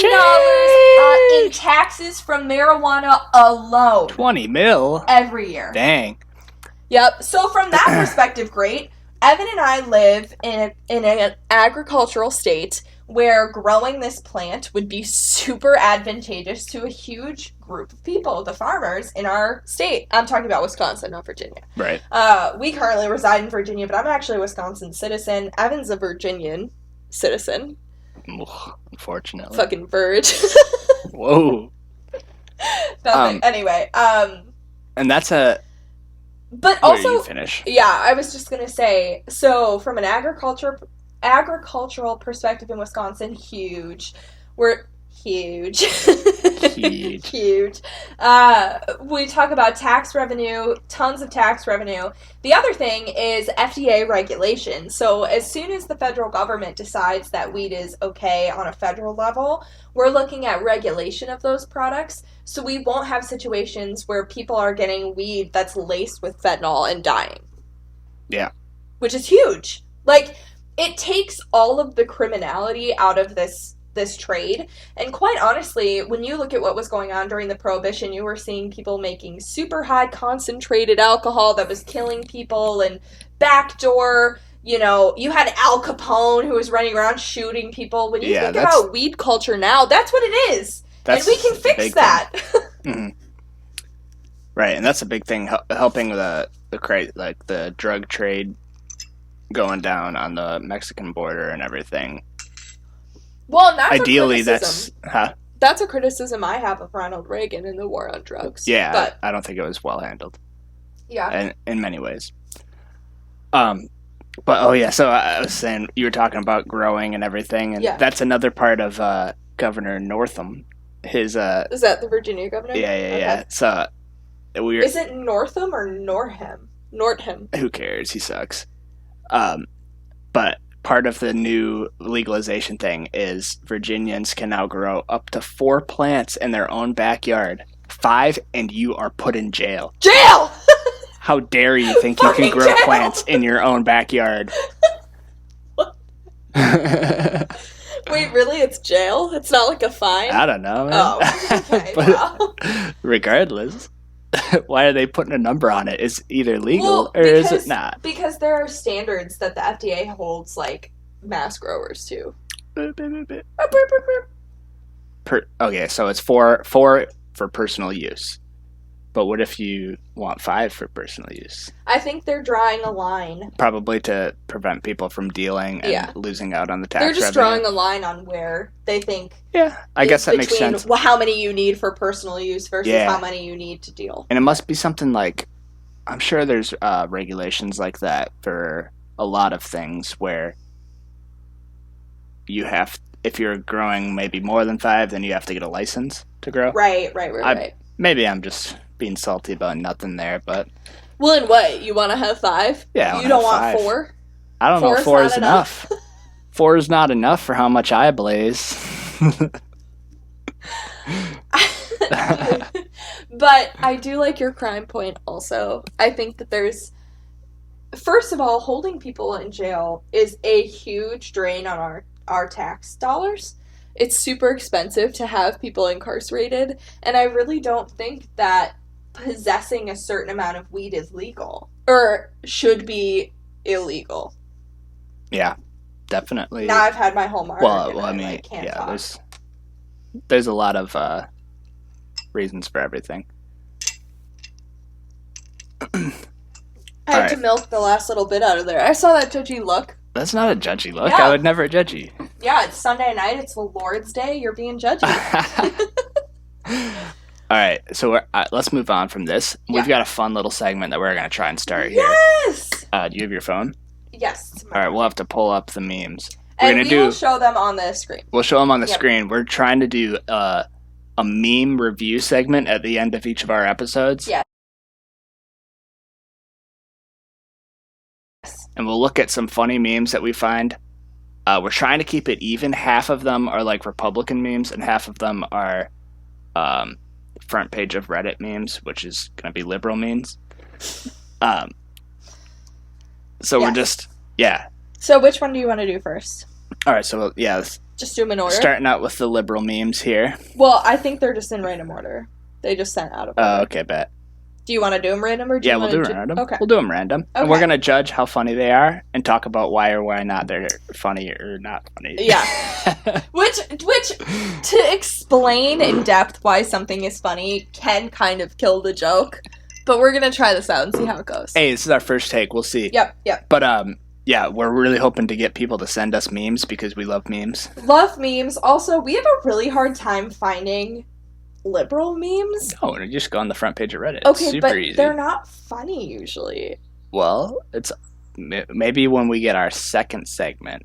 in taxes from marijuana alone. 20 mil? Every year. Dang. Yep. So from that perspective, great. Evan and I live in an agricultural state where growing this plant would be super advantageous to a huge group of people, the farmers in our state. I'm talking about Wisconsin, not Virginia. Right. We currently reside in Virginia, but I'm actually a Wisconsin citizen. Evan's a Virginian citizen. Unfortunately. Fucking verge. Whoa. Nothing. Anyway, and that's a... But Where also, you finish? Yeah, I was just gonna say. So, from an agricultural perspective in Wisconsin, huge. We're huge, Huge. huge. We talk about tax revenue, tons of tax revenue. The other thing is FDA regulation. So, as soon as the federal government decides that weed is okay on a federal level, we're looking at regulation of those products. So we won't have situations where people are getting weed that's laced with fentanyl and dying. Yeah. Which is huge. Like, it takes all of the criminality out of this trade. And quite honestly, when you look at what was going on during the Prohibition, you were seeing people making super high concentrated alcohol that was killing people and backdoor. You know, you had Al Capone who was running around shooting people. When you think about weed culture now, that's what it is. And we can fix that. Mm-hmm. Right, and that's a big thing, helping the drug trade going down on the Mexican border and everything. Well, and that's ideally a criticism. That's a criticism I have of Ronald Reagan and the war on drugs. Yeah, but I don't think it was well handled. Yeah, and in many ways. But oh yeah, so I was saying you were talking about growing and everything, and that's another part of Governor Northam. His is that the Virginia governor? Yeah. So is it Northam or Norham? Northam. Who cares? He sucks. But part of the new legalization thing is Virginians can now grow up to 4 plants in their own backyard. 5, and you are put in jail. Jail! How dare you think you can grow plants in your own backyard? Wait, really? It's jail? It's not like a fine? I don't know, man. Oh, okay. But regardless, why are they putting a number on it? It's either legal or is it not? Because there are standards that the FDA holds, like, mass growers to. Okay, so it's 4 for personal use. But what if you want 5 for personal use? I think they're drawing a line. Probably to prevent people from dealing and losing out on the tax revenue. They're just drawing a line on where they think... Yeah, I guess that makes sense. How many you need for personal use versus how many you need to deal. And it must be something like... I'm sure there's regulations like that for a lot of things where you have... If you're growing maybe more than 5, then you have to get a license to grow. Right. Maybe I'm just being salty about nothing there, but... Well, and what? You want to have 5? Yeah, you don't want 4? I don't know if 4 is enough. 4 is not enough for how much I blaze. But I do like your crime point also. I think that there's... First of all, holding people in jail is a huge drain on our tax dollars. It's super expensive to have people incarcerated, and I really don't think that possessing a certain amount of weed is legal or should be illegal. Yeah, definitely. Now I've had my whole mark. Well, I mean, there's a lot of reasons for everything. I had to milk the last little bit out of there. I saw that judgy look. That's not a judgy look. Yeah. I would never judge you. Yeah, it's Sunday night. It's the Lord's Day. You're being judgy. All right, so let's move on from this. Yeah. We've got a fun little segment that we're going to try and start here. Yes! Do you have your phone? Yes. All right, we'll have to pull up the memes. And we will show them on the screen. We'll show them on the screen. We're trying to do a meme review segment at the end of each of our episodes. Yeah. And we'll look at some funny memes that we find. We're trying to keep it even. Half of them are like Republican memes, and half of them are front page of Reddit memes, which is going to be liberal memes. So we're just, So which one do you want to do first? All right, so Just do them in order. Starting out with the liberal memes here. Well, I think they're just in random order. They just sent out of order. Oh, okay, bet. Do you want to do them random or do you we'll want do to random. Okay. We'll do them random. Okay. And we're going to judge how funny they are and talk about why or why not they're funny or not funny. Yeah. which to explain in depth why something is funny can kind of kill the joke. But we're going to try this out and see how it goes. Hey, this is our first take. We'll see. Yep. But yeah, we're really hoping to get people to send us memes because we love memes. Love memes. Also, we have a really hard time finding liberal memes. Oh, you just go on the front page of Reddit. Okay, it's super but easy. they're not funny usually. Well, it's maybe when we get our second segment,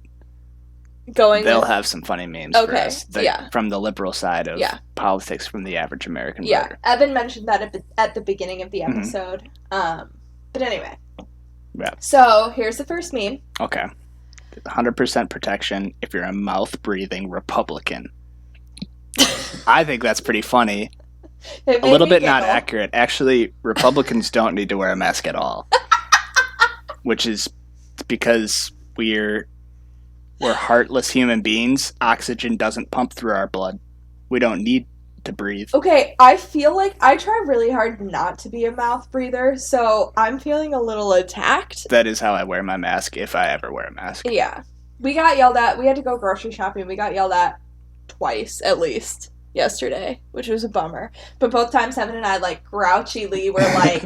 they'll have some funny memes for us. From the liberal side of politics from the average American voter. Evan mentioned that at the beginning of the episode. But anyway. Yeah. So, here's the first meme. Okay. 100% protection if you're a mouth-breathing Republican. I think that's pretty funny. A little bit not accurate. Actually, Republicans don't need to wear a mask at all. Which is because we're heartless human beings. Oxygen doesn't pump through our blood. We don't need to breathe. Okay, I feel like I try really hard not to be a mouth breather, so I'm feeling a little attacked. That is how I wear my mask if I ever wear a mask. Yeah. We got yelled at. We had to go grocery shopping. We got yelled at twice, at least, yesterday, which was a bummer. But both times, Evan and I, like, grouchily were like...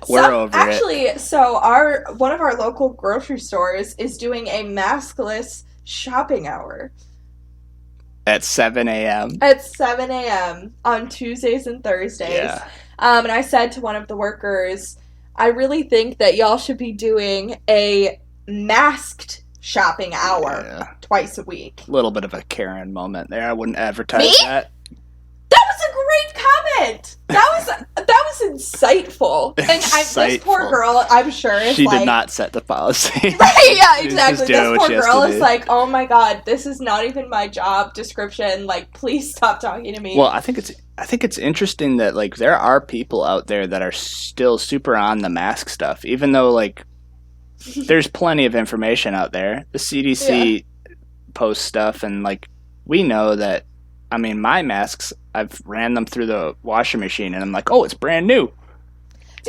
We're over it. So one of our local grocery stores is doing a maskless shopping hour. At 7 a.m. At 7 a.m. on Tuesdays and Thursdays. Yeah. And I said to one of the workers, I really think that y'all should be doing a masked shopping hour twice a week. A little bit of a Karen moment there. I wouldn't advertise that. That was a great comment. That was insightful. And this poor girl, I'm sure, is she did not set the policy. Right? Yeah, exactly. This poor girl is do. like, oh my god, this is not even my job description. Like, please stop talking to me. Well, I think it's interesting that like there are people out there that are still super on the mask stuff, even though like there's plenty of information out there. The CDC posts stuff, and like we know that. I mean, my masks, I've ran them through the washing machine, and I'm like, oh, it's brand new.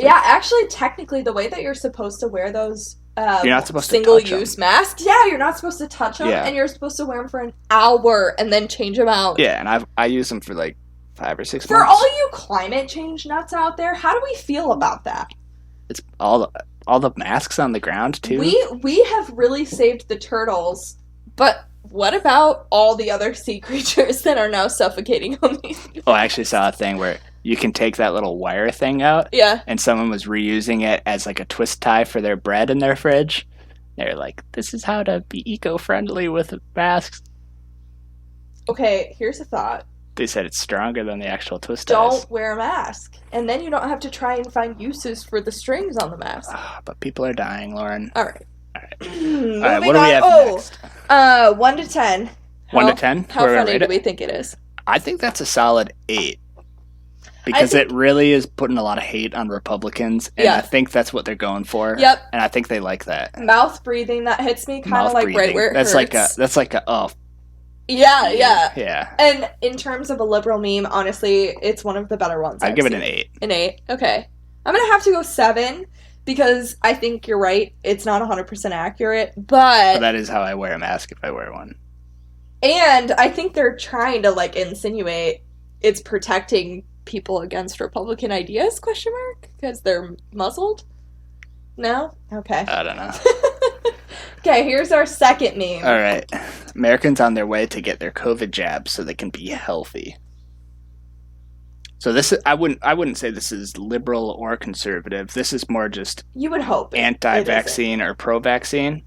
Actually, technically, the way that you're supposed to wear those you're not supposed single-use masks, you're not supposed to touch them, and you're supposed to wear them for an hour and then change them out. Yeah, and I use them for like 5 or 6 months. For all you climate change nuts out there, how do we feel about that? It's all the masks on the ground, too. We have really saved the turtles, but... what about all the other sea creatures that are now suffocating on these? Oh, I actually saw a thing where you can take that little wire thing out. Yeah. And someone was reusing it as like a twist tie for their bread in their fridge. They're like, this is how to be eco-friendly with masks. Okay, here's a thought. They said it's stronger than the actual twist ties. Don't wear a mask. And then you don't have to try and find uses for the strings on the mask. But people are dying, Lauren. All right. All right, what do we have next? 1 to 10. 1 to 10? How funny do we think it is? I think that's a solid 8. Because it really is putting a lot of hate on Republicans. And I think that's what they're going for. Yep. And I think they like that. Mouth breathing, that hits me kind of like right where it hurts. That's like a, oh. Yeah. And in terms of a liberal meme, honestly, it's one of the better ones. I'd give it an 8. An 8? Okay. I'm going to have to go 7. Because I think you're right. It's not 100% accurate, but... that is how I wear a mask if I wear one. And I think they're trying to, like, insinuate it's protecting people against Republican ideas, ? Because they're muzzled? No? Okay. I don't know. Okay, here's our second meme. All right. Americans on their way to get their COVID jab so they can be healthy. So this is, I wouldn't say this is liberal or conservative. This is more just You would hope anti-vaccine or pro-vaccine,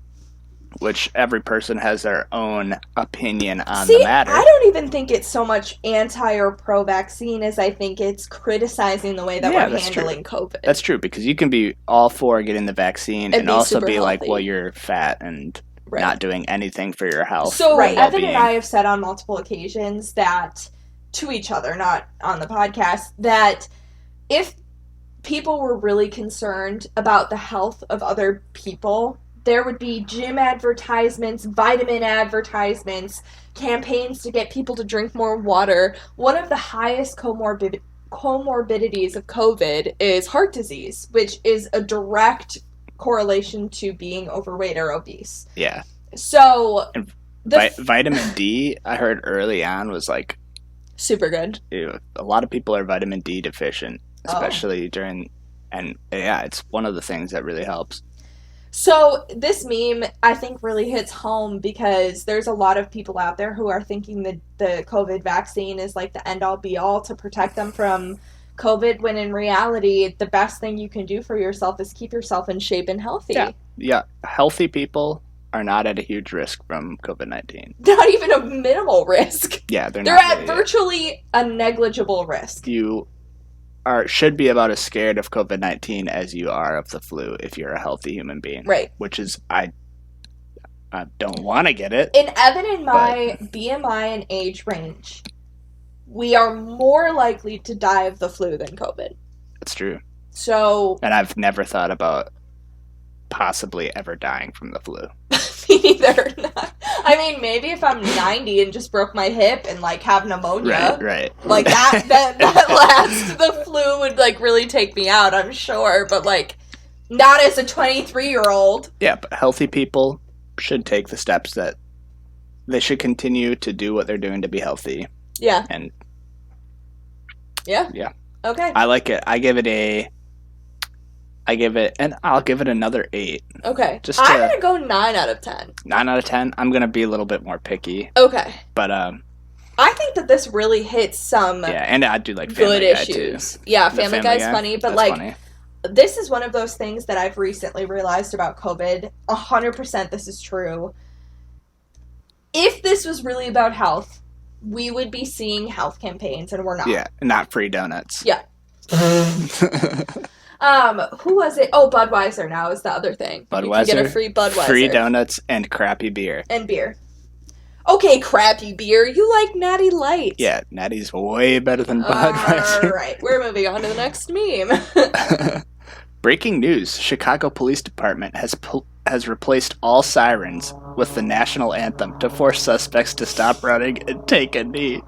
which every person has their own opinion on See, the matter. I don't even think it's so much anti or pro-vaccine as I think it's criticizing the way that we're handling COVID. That's true, because you can be all for getting the vaccine and be also super be like, healthy. well, you're fat and not doing anything for your health. So or Evan well-being. and I have said on multiple occasions that, to each other, not on the podcast, that if people were really concerned about the health of other people, there would be gym advertisements, vitamin advertisements, campaigns to get people to drink more water. One of the highest comorbidities of COVID is heart disease, which is a direct correlation to being overweight or obese. Yeah. So vitamin D, I heard early on, was like super good. A lot of people are vitamin D deficient, especially during, and yeah, it's one of the things that really helps. So this meme, I think, really hits home because there's a lot of people out there who are thinking that the COVID vaccine is like the end-all be-all to protect them from COVID, when in reality, the best thing you can do for yourself is keep yourself in shape and healthy. Yeah. Healthy people are not at a huge risk from COVID-19. Not even a minimal risk. Yeah, they're not. They're at virtually a negligible risk. You should be about as scared of COVID-19 as you are of the flu if you're a healthy human being. Right. Which is, I don't want to get it. In Evan and my BMI and age range, we are more likely to die of the flu than COVID. That's true. So... And I've never thought about possibly ever dying from the flu. Me neither. I mean, maybe if I'm 90 and just broke my hip and, like, have pneumonia. Right. Like, that last, the flu would, like, really take me out, I'm sure. But, like, not as a 23-year-old. Yeah, but healthy people should take the steps that they should continue to do what they're doing to be healthy. Yeah. And yeah. Okay. I like it. I'll give it another 8. Okay. I'm going to go 9 out of 10. 9 out of 10? I'm going to be a little bit more picky. Okay. But, I think that this really hits some and I do like good Family Guy issues. too. Yeah, Family Guy's funny, but That's like funny. This is one of those things that I've recently realized about COVID. 100% this is true. If this was really about health, we would be seeing health campaigns, and we're not. Yeah, not free donuts. Yeah. Who was it? Oh, Budweiser now is the other thing. Budweiser. You can get a free Budweiser. Free donuts and crappy beer. And beer. Okay, crappy beer. You like Natty Light. Yeah, Natty's way better than Budweiser. Alright, we're moving on to the next meme. Breaking news. Chicago Police Department has replaced all sirens with the national anthem to force suspects to stop running and take a knee.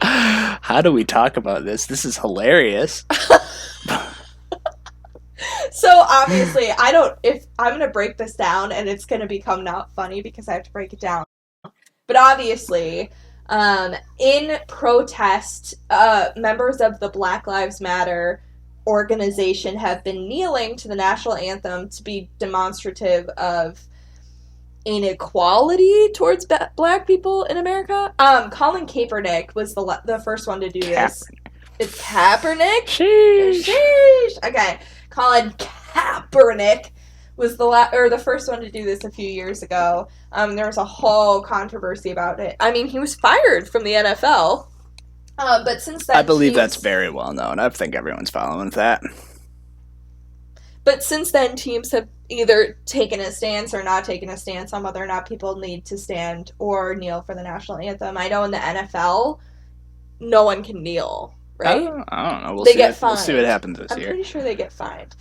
How do we talk about this? This is hilarious. So obviously, if I'm going to break this down, and it's going to become not funny because I have to break it down. But obviously, in protest, members of the Black Lives Matter organization have been kneeling to the national anthem to be demonstrative of inequality towards black people in America. Colin Kaepernick was the first one to do this. It's Kaepernick? Sheesh. Okay. Colin Kaepernick was the first one to do this a few years ago. There was a whole controversy about it. I mean, he was fired from the NFL. But since then, I believe that's very well known. I think everyone's following that. But since then, teams have either taken a stance or not taken a stance on whether or not people need to stand or kneel for the national anthem. I know in the NFL, no one can kneel, right? I don't know. They get fined. We'll see what happens this year. I'm pretty sure they get fined.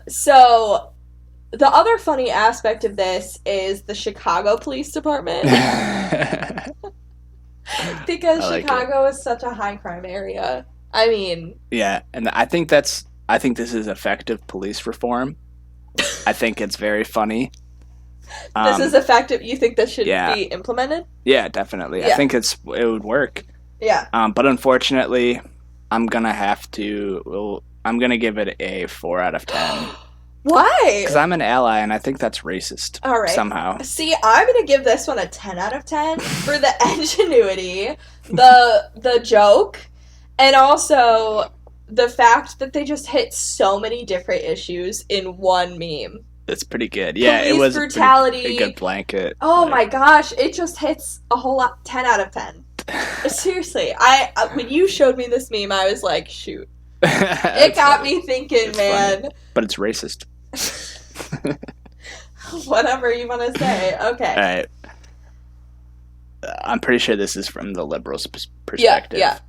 So the other funny aspect of this is the Chicago Police Department. Because Chicago is such a high crime area. I mean... Yeah, and I think this is effective police reform. I think it's very funny. This is effective. You think this should be implemented? Yeah, definitely. Yeah. I think it would work. Yeah. But unfortunately, I'm gonna give it a 4 out of 10. Why? Because I'm an ally, and I think that's racist All right. somehow. See, I'm gonna give this one a 10 out of 10 for the ingenuity, the joke, and also the fact that they just hit so many different issues in one meme. It's pretty good. Yeah, it Police was a good brutality. blanket. Oh Like, my gosh, it just hits a whole lot. 10 out of 10. Seriously, I when you showed me this meme, I was like, shoot. It got funny. me thinking, It's man. funny. But it's racist. Whatever you want to say. Okay. All right. I'm pretty sure this is from the liberals' Yeah, perspective. yeah.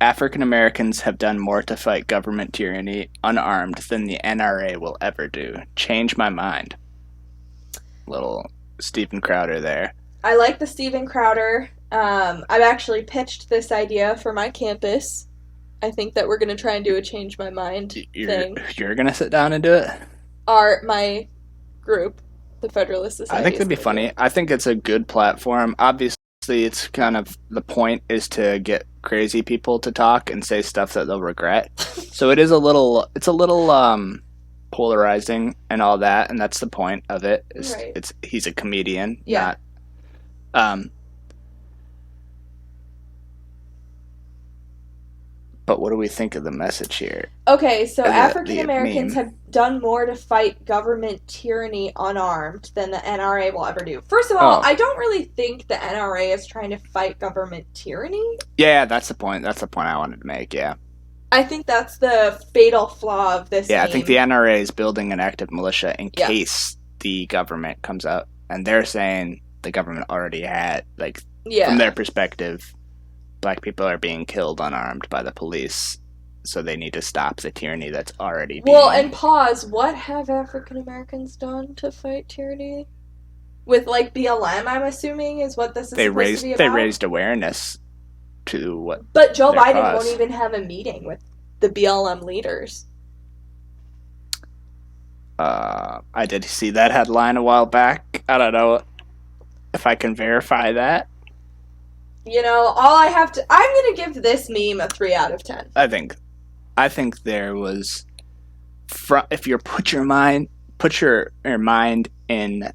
African Americans have done more to fight government tyranny unarmed than the NRA will ever do. Change my mind. Little Stephen Crowder there. I like the Steven Crowder. I've actually pitched this idea for my campus. I think that we're going to try and do a change my mind thing. You're gonna sit down and do it? My group, the Federalist Society. I think it'd be funny. I think it's a good platform. Obviously, it's kind of the point is to get crazy people to talk and say stuff that they'll regret. So it's a little polarizing and all that, and that's the point of it. Right. He's a comedian, Yeah. not. But what do we think of the message here? Okay, so The African Americans meme. have done more to fight government tyranny unarmed than the NRA will ever do. First of all, Oh. I don't really think the NRA is trying to fight government tyranny. Yeah, that's the point. That's the point I wanted to make. Yeah, I think that's the fatal flaw of this yeah. I meme. think the NRA is building an active militia in Yeah. case the government comes out, and they're saying the government already had, like, Yeah. from their perspective, black people are being killed unarmed by the police, so they need to stop the tyranny that's already being. Well, and pause. What have African Americans done to fight tyranny? With like BLM, I'm assuming is what this is supposed to be about. they raised awareness to what. But Joe their Biden cause. won't even have a meeting with the BLM leaders. I did see that headline a while back. I don't know if I can verify that. You know, all I have to. I'm gonna give this meme a 3 out of 10. I think there was, if you put your mind in,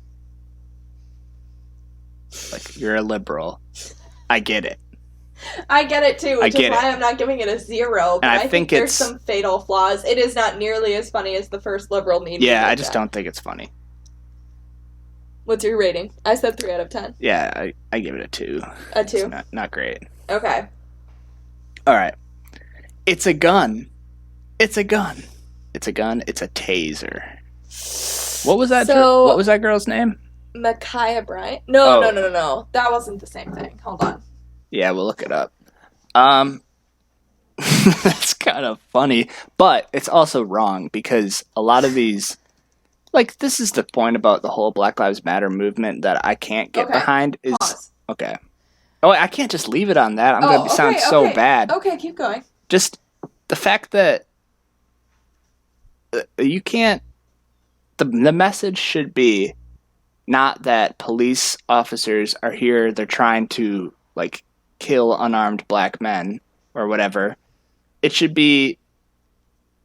like, you're a liberal. I get it. I get it too, which is get why it. I'm not giving it a 0. But And I I think there's it's- some fatal flaws. It is not nearly as funny as the first liberal meme. Yeah, we I looked just at. don't think it's funny. What's your rating? I said 3 out of 10. Yeah, I give it a 2. A 2. It's not great. Okay. All right. It's a gun. It's a gun. It's a gun. It's a taser. What was that? So- What was that girl's name? Micaiah Bryant? No, Oh. no. That wasn't the same thing. Hold on. Yeah, we'll look it up. That's kind of funny, but it's also wrong because a lot of these, like, this is the point about the whole Black Lives Matter movement that I can't get Okay. behind is Pause. okay. Oh, I can't just leave it on that. I'm gonna sound okay, so okay. bad. Okay, keep going. Just the fact that you can't. The message should be not that police officers are here. They're trying to, like, kill unarmed black men or whatever. It should be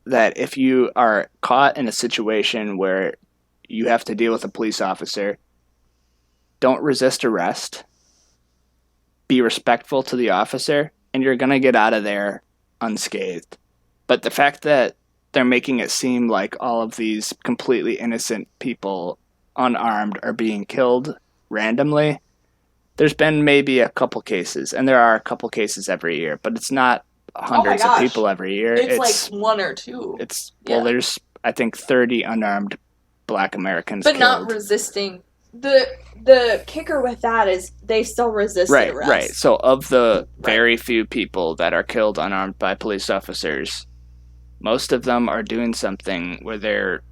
that if you are caught in a situation where you have to deal with a police officer, don't resist arrest. Be respectful to the officer, and you're going to get out of there unscathed. But the fact that they're making it seem like all of these completely innocent people, unarmed, are being killed randomly, there's been maybe a couple cases, and there are a couple cases every year, but it's not hundreds of gosh. people every year. It's like 1 or 2. Well, Yeah. there's, I think, 30 unarmed black Americans But killed. not resisting. The kicker with that is they still resisted arrest. Right. So of the very few people that are killed unarmed by police officers, most of them are doing something where they're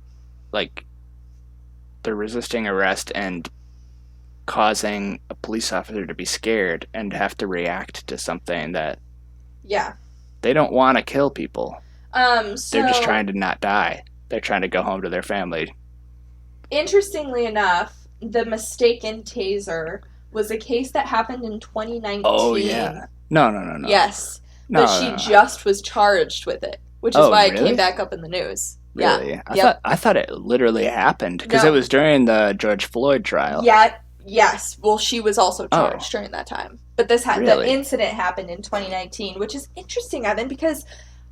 resisting arrest and causing a police officer to be scared and have to react to something that Yeah. they don't want to kill people. So They're just trying to not die. They're trying to go home to their family. interestingly enough, the mistaken taser was a case that happened in 2019. Oh, yeah. No. Yes. No, But she no. just was charged with it, which is Oh, why it really? came back up in the news. Yeah. Really? Yep. I thought it literally happened because No. it was during the George Floyd trial. Yeah. Yes. Well, she was also Oh, charged during that time. But the really? incident happened in 2019, which is interesting, Evan, because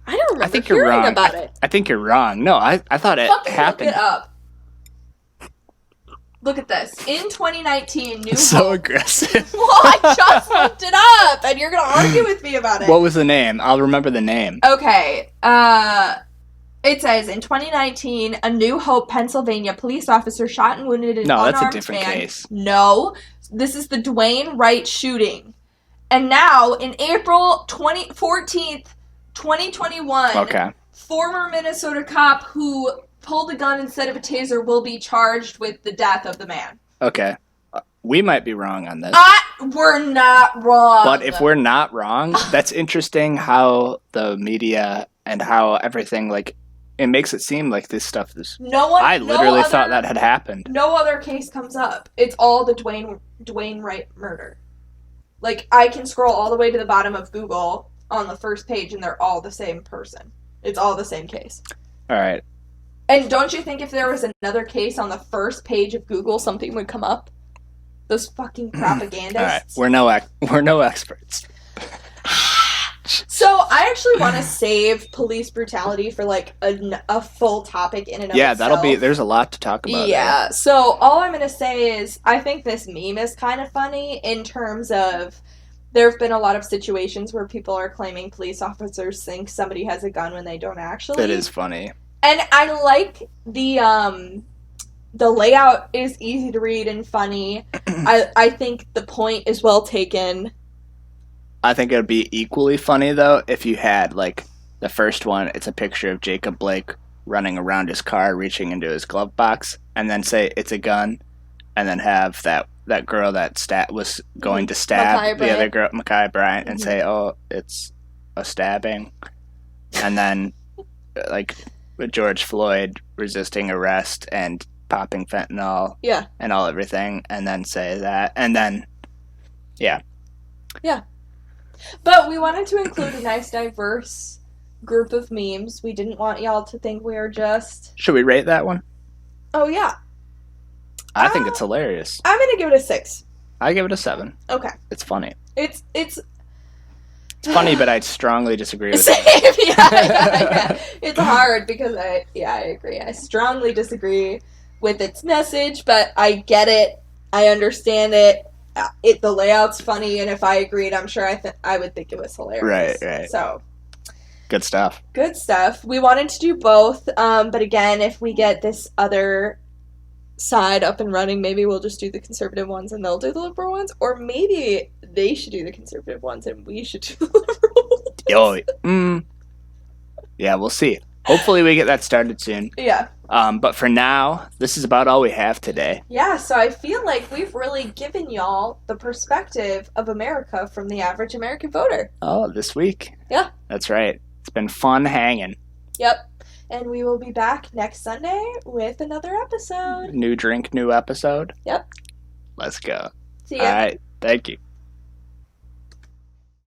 I don't I remember think you're hearing wrong. about it. I think you're wrong. No, I thought it Fucking look happened. it up. Look at this. In 2019, New So Hope. aggressive. Well, I just looked it up, and you're gonna argue with me about it. What was the name? I'll remember the name. Okay. It says in 2019, a New Hope, Pennsylvania police officer shot and wounded an No, unarmed that's a different man. case. No, this is the Dwayne Wright shooting. And now, in April 14th, 2021, Okay. former Minnesota cop who pulled a gun instead of a taser will be charged with the death of the man. Okay. We might be wrong on this. We're not wrong. But if we're not wrong, that's interesting how the media and how everything, like, it makes it seem like this stuff is... I literally thought that had happened. No other case comes up. It's all the Dwayne Wright murder. Like, I can scroll all the way to the bottom of Google on the first page, and they're all the same person. It's all the same case. All right. And don't you think if there was another case on the first page of Google, something would come up? Those fucking propagandists. All right. We're no experts. So I actually want to save police brutality for like a full topic in and of Yeah, itself. there's a lot to talk about. Yeah. So all I'm going to say is I think this meme is kind of funny in terms of there have been a lot of situations where people are claiming police officers think somebody has a gun when they don't actually. It is funny. And I like the layout is easy to read and funny. I think the point is well taken. I think it would be equally funny, though, if you had, like, the first one, it's a picture of Jacob Blake running around his car, reaching into his glove box, and then say it's a gun, and then have that girl that was going to stab the other girl, Ma'Khia Bryant, and say, oh, it's a stabbing. And then, like, with George Floyd resisting arrest and popping fentanyl and all everything, and then say that, and then, yeah. But we wanted to include a nice, diverse group of memes. We didn't want y'all to think we were just... Should we rate that one? Oh, yeah. I think it's hilarious. I'm going to give it a 6. I give it a 7. Okay. It's funny. It's funny, but I strongly disagree with Same, it. yeah. It's hard because I agree. I strongly disagree with its message, but I get it. I understand it. The layout's funny, and if I agreed, I'm sure I would think it was hilarious. Right. So, good stuff. Good stuff. We wanted to do both, but again, if we get this other side up and running, maybe we'll just do the conservative ones and they'll do the liberal ones, or maybe they should do the conservative ones and we should do the liberal ones. Yeah, we'll see. Hopefully we get that started soon. Yeah. But for now, this is about all we have today. Yeah, so I feel like we've really given y'all the perspective of America from the average American voter. Oh, this week? Yeah. That's right. It's been fun hanging. Yep. And we will be back next Sunday with another episode. New drink, new episode. Yep. Let's go. See ya. All right. Thank you.